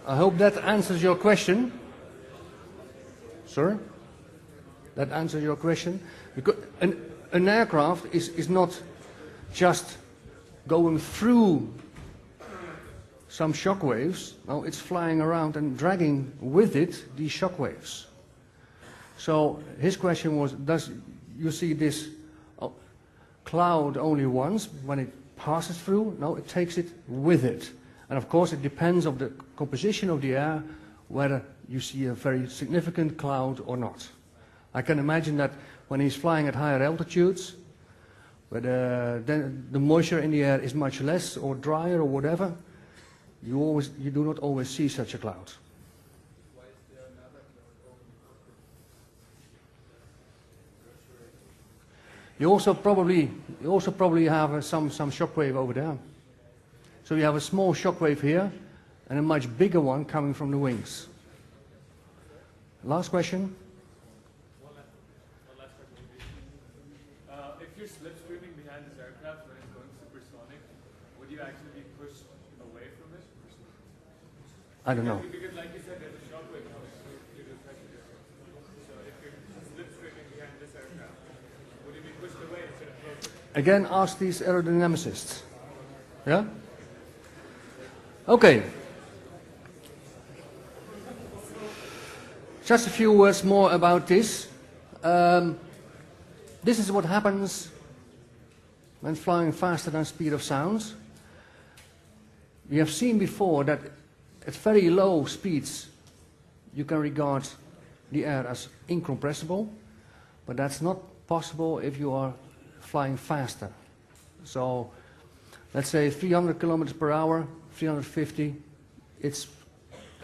I hope that answers your question. Sir? That answers your question? Because an aircraft is not just going through some shock waves. No, it's flying around and dragging with it these shock waves. So his question was, does you see this cloud only once when it passes through? No, it takes it with it. And of course it depends on the composition of the air whether you see a very significant cloud or not. I can imagine that when he's flying at higher altitudes, but then the moisture in the air is much less or drier or whatever, you do not always see such a cloud. Why is there another cloud? You also probably have some shock wave over there. So you have a small shock wave here and a much bigger one coming from the wings. Last question. One last question. If you're slipstreaming behind this aircraft when it's going supersonic, would you actually be pushed away from it? I don't know. Because like you said, there's a shock wave coming through due to pressure difference. So if you're slipstreaming behind this aircraft, would you be pushed away instead of closer? Again, ask these aerodynamicists. Yeah? Okay. Just a few words more about this. This is what happens when flying faster than speed of sound. We have seen before that at very low speeds you can regard the air as incompressible, but that's not possible if you are flying faster. So let's say 300 kilometers per hour, 350, it's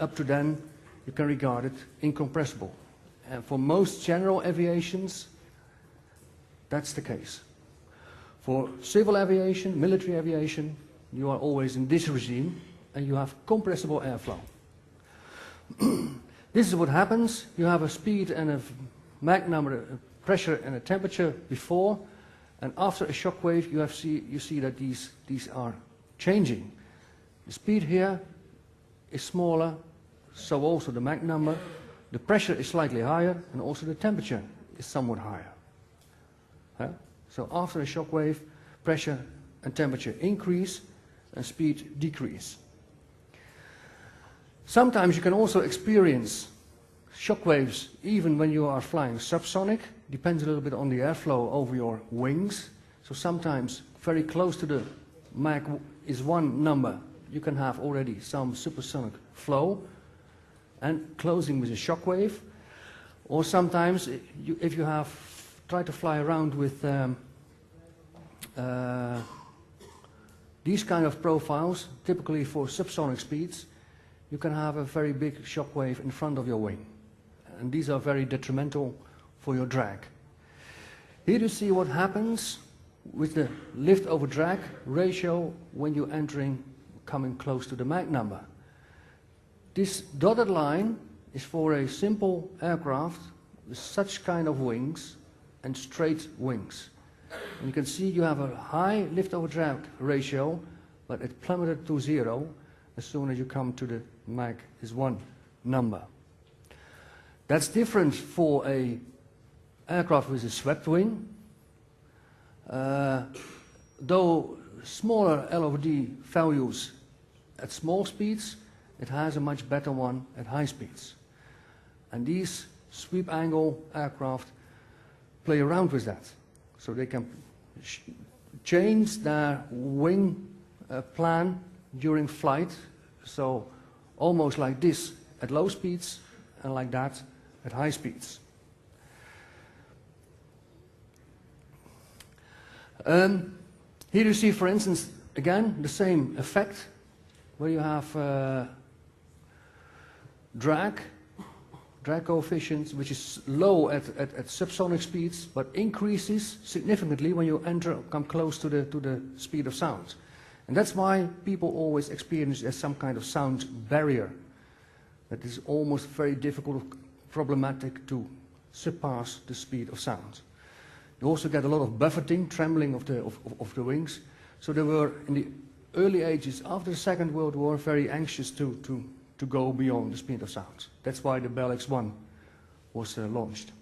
up to then you can regard it incompressible. And for most general aviations, that's the case. For civil aviation, military aviation, you are always in this regime and you have compressible airflow. This is what happens. You have a speed and a Mach number, a pressure and a temperature before, and after a shock wave you see that these are changing. The speed here is smaller, so also the Mach number. The pressure is slightly higher, and also the temperature is somewhat higher. So after a shock wave, pressure and temperature increase and speed decrease. Sometimes you can also experience shock waves even when you are flying subsonic. Depends a little bit on the airflow over your wings. So sometimes very close to the Mach is 1 number, you can have already some supersonic flow and closing with a shock wave. Or sometimes if you have tried to fly around with these kind of profiles, typically for subsonic speeds, you can have a very big shock wave in front of your wing. And these are very detrimental for your drag. Here you see what happens with the lift over drag ratio when you're coming close to the Mach number. This dotted line is for a simple aircraft with such kind of wings and straight wings. And you can see you have a high lift over drag ratio, but it plummeted to 0 as soon as you come to the Mach is 1 number. That's different for a aircraft with a swept wing. Though smaller LOD values at small speeds, it has a much better one at high speeds. And these sweep angle aircraft play around with that. So they can change their wing plan during flight. So almost like this at low speeds and like that at high speeds. Here you see, for instance, again, the same effect, where you have drag coefficients, which is low at subsonic speeds, but increases significantly when you come close to the speed of sound. And that's why people always experience as some kind of sound barrier. That is almost very difficult, problematic to surpass the speed of sound. You also get a lot of buffeting, trembling of the wings. So they were, in the early ages after the Second World War, very anxious to go beyond the speed of sound. That's why the Bell X-1 was launched.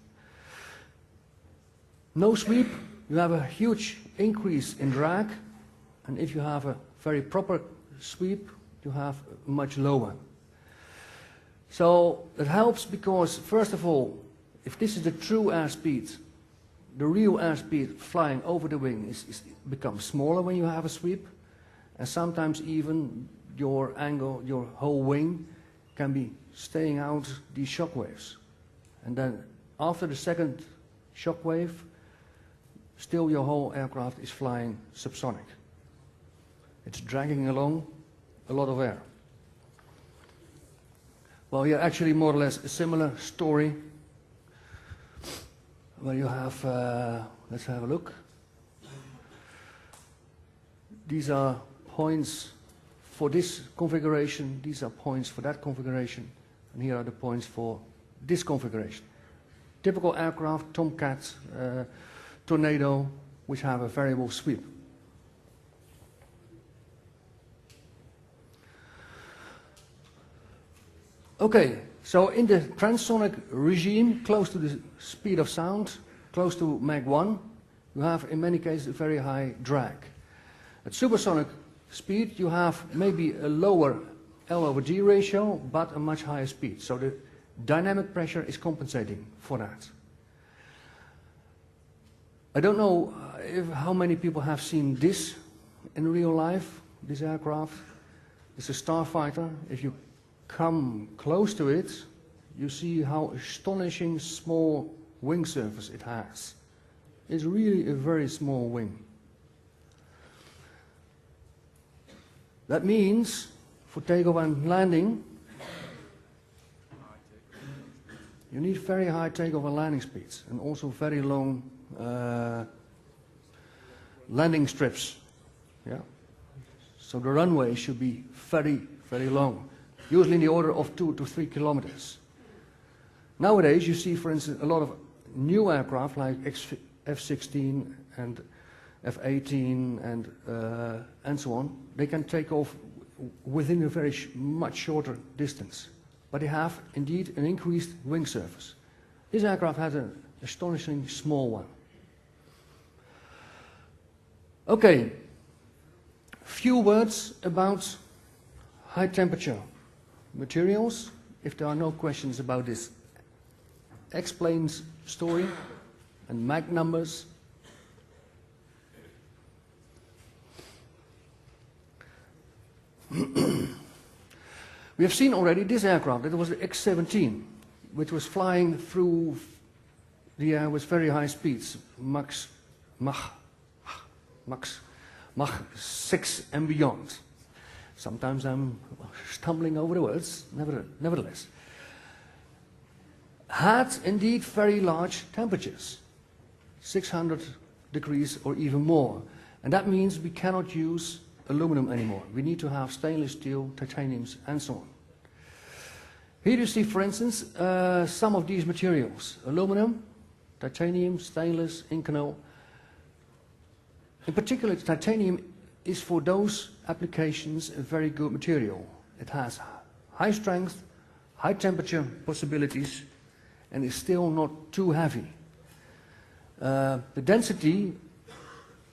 No sweep, you have a huge increase in drag, and if you have a very proper sweep, you have much lower. So it helps because, first of all, if this is the true airspeed, the real airspeed flying over the wing becomes smaller when you have a sweep, and sometimes even your angle, your whole wing, can be staying out these shock waves. And then after the second shock wave, still your whole aircraft is flying subsonic. It's dragging along a lot of air. Well, here actually more or less a similar story, where you have, let's have a look. These are points for this configuration, these are points for that configuration, and here are the points for this configuration. Typical aircraft, Tomcat, Tornado, which have a variable sweep. Okay, so in the transonic regime, close to the speed of sound, close to Mach 1, you have in many cases a very high drag. At supersonic speed, you have maybe a lower L/D ratio, but a much higher speed. So the dynamic pressure is compensating for that. I don't know how many people have seen this in real life, this aircraft. It's a Starfighter. If you come close to it, you see how astonishing small wing surface it has. It's really a very small wing. That means, for takeoff and landing, you need very high takeoff and landing speeds, and also very long landing strips. Yeah? So the runway should be very, very long, usually in the order of 2 to 3 kilometers. Nowadays, you see, for instance, a lot of new aircraft like F-16 and F-18 and so on. They can take off within a very much shorter distance, but they have indeed an increased wing surface. This aircraft has an astonishingly small one. Okay, few words about high temperature materials. If there are no questions about this explains story and Mach numbers. We have seen already this aircraft. It was the X-17, which was flying through the air with very high speeds, Mach 6 and beyond. Sometimes I'm stumbling over the words, nevertheless. Had indeed very large temperatures, 600 degrees or even more. And that means we cannot use aluminum anymore. We need to have stainless steel, titaniums, and so on. Here you see, for instance, some of these materials. Aluminum, titanium, stainless, Inconel. In particular, titanium is for those applications a very good material. It has high strength, high temperature possibilities, and is still not too heavy. The density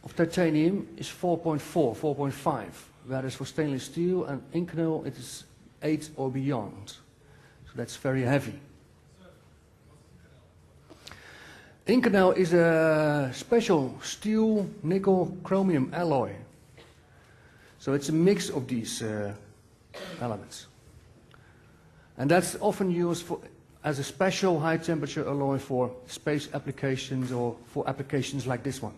of titanium is 4.4, 4.5, whereas for stainless steel and Inconel it is 8 or beyond. So that's very heavy. Inconel is a special steel, nickel, chromium alloy. So it's a mix of these elements. And that's often used as a special high temperature alloy for space applications or for applications like this one.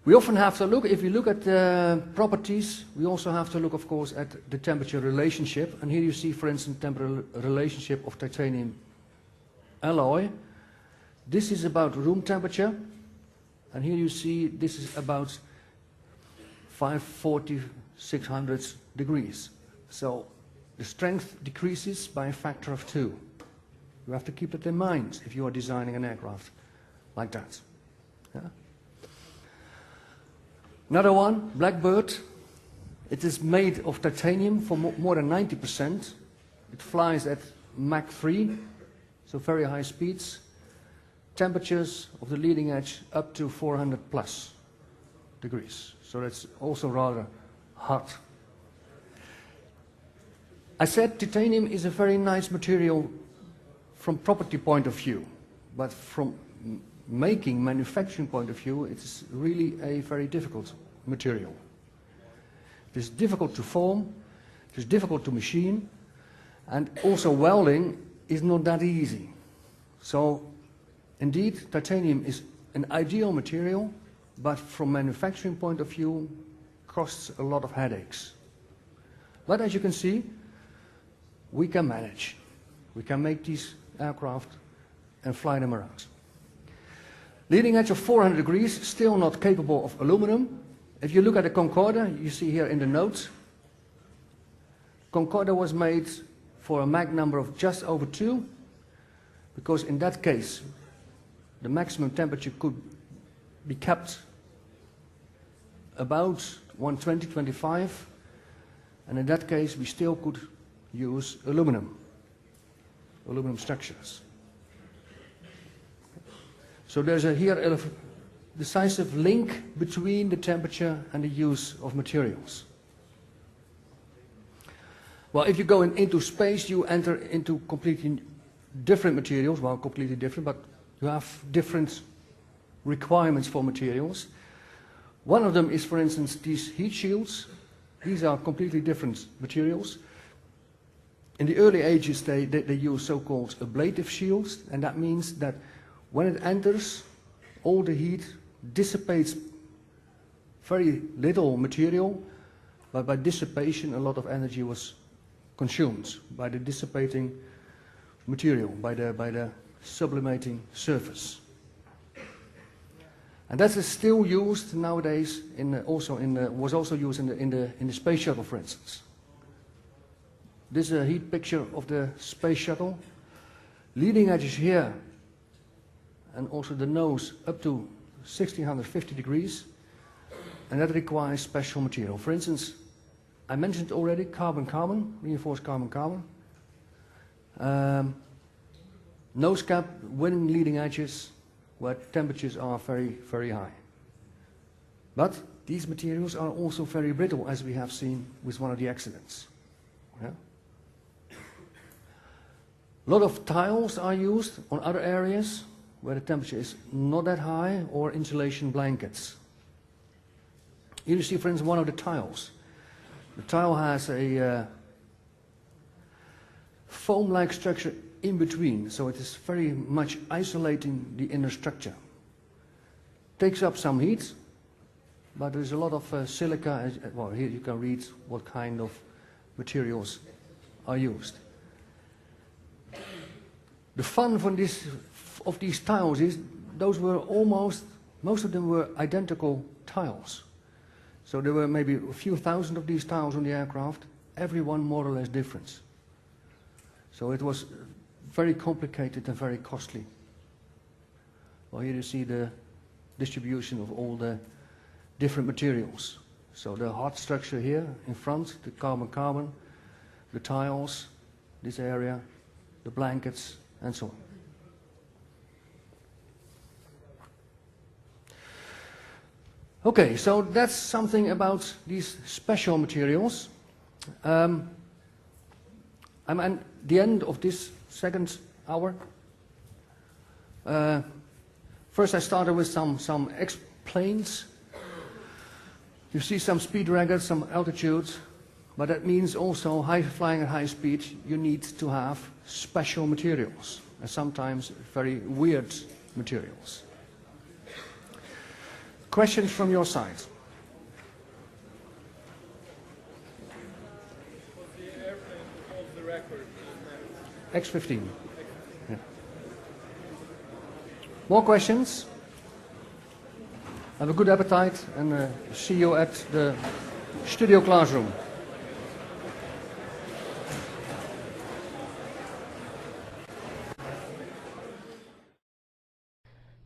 We often have to look, if you look at the properties, we also have to look, of course, at the temperature relationship. And here you see, for instance, temperature relationship of titanium alloy. This is about room temperature. And here you see this is about 540, 600 degrees. So the strength decreases by a factor of 2. You have to keep that in mind if you are designing an aircraft like that. Yeah? Another one, Blackbird. It is made of titanium for more than 90%. It flies at Mach 3, so very high speeds. Temperatures of the leading edge up to 400 plus degrees. So that's also rather hot. I said titanium is a very nice material from property point of view, but from manufacturing point of view, it's really a very difficult material. It is difficult to form, it is difficult to machine, and also welding is not that easy. So indeed, titanium is an ideal material, but from manufacturing point of view, costs a lot of headaches. But as you can see, we can manage. We can make these aircraft and fly them around. Leading edge of 400 degrees, still not capable of aluminum. If you look at the Concorde, you see here in the notes, Concorde was made for a Mach number of just over 2, because in that case, the maximum temperature could be kept about 120, 25, and in that case, we still could use aluminum structures. So there's here a decisive link between the temperature and the use of materials. Well, if you go into space, you enter into completely different materials. Well, completely different, but you have different requirements for materials. One of them is, for instance, these heat shields. These are completely different materials. In the early ages, they use so-called ablative shields, and that means that when it enters, all the heat dissipates very little material, but by dissipation, a lot of energy was consumed by the dissipating material, by the sublimating surface. And that is still used nowadays, was also used in the space shuttle, for instance. This is a heat picture of the space shuttle. Leading edge is here, and also the nose up to 1650 degrees, and that requires special material. For instance, I mentioned already carbon-carbon, reinforced carbon-carbon. Nose cap, winning leading edges, where temperatures are very, very high. But these materials are also very brittle, as we have seen with one of the accidents. Yeah? A lot of tiles are used on other areas where the temperature is not that high, or insulation blankets. Here you see, for instance, one of the tiles. The tile has a foam-like structure in between, so it is very much isolating the inner structure. Takes up some heat, but there is a lot of silica. Well, here you can read what kind of materials are used. The fun from of these tiles is those were most of them were identical tiles. So there were maybe a few thousand of these tiles on the aircraft, every one more or less different. So it was very complicated and very costly. Well, here you see the distribution of all the different materials. So the hot structure here in front, the carbon-carbon, the tiles, this area, the blankets, and so on. Okay, so that's something about these special materials. I'm at the end of this second hour. First I started with some explains. You see some speed records, some altitudes, but that means also flying at high speed you need to have special materials, and sometimes very weird materials. Questions from your side? Was the airplane that holds the record X-15. Yeah. More questions? Have a good appetite and see you at the studio classroom.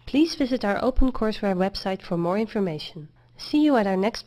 Please visit our OpenCourseware website for more information. See you at our next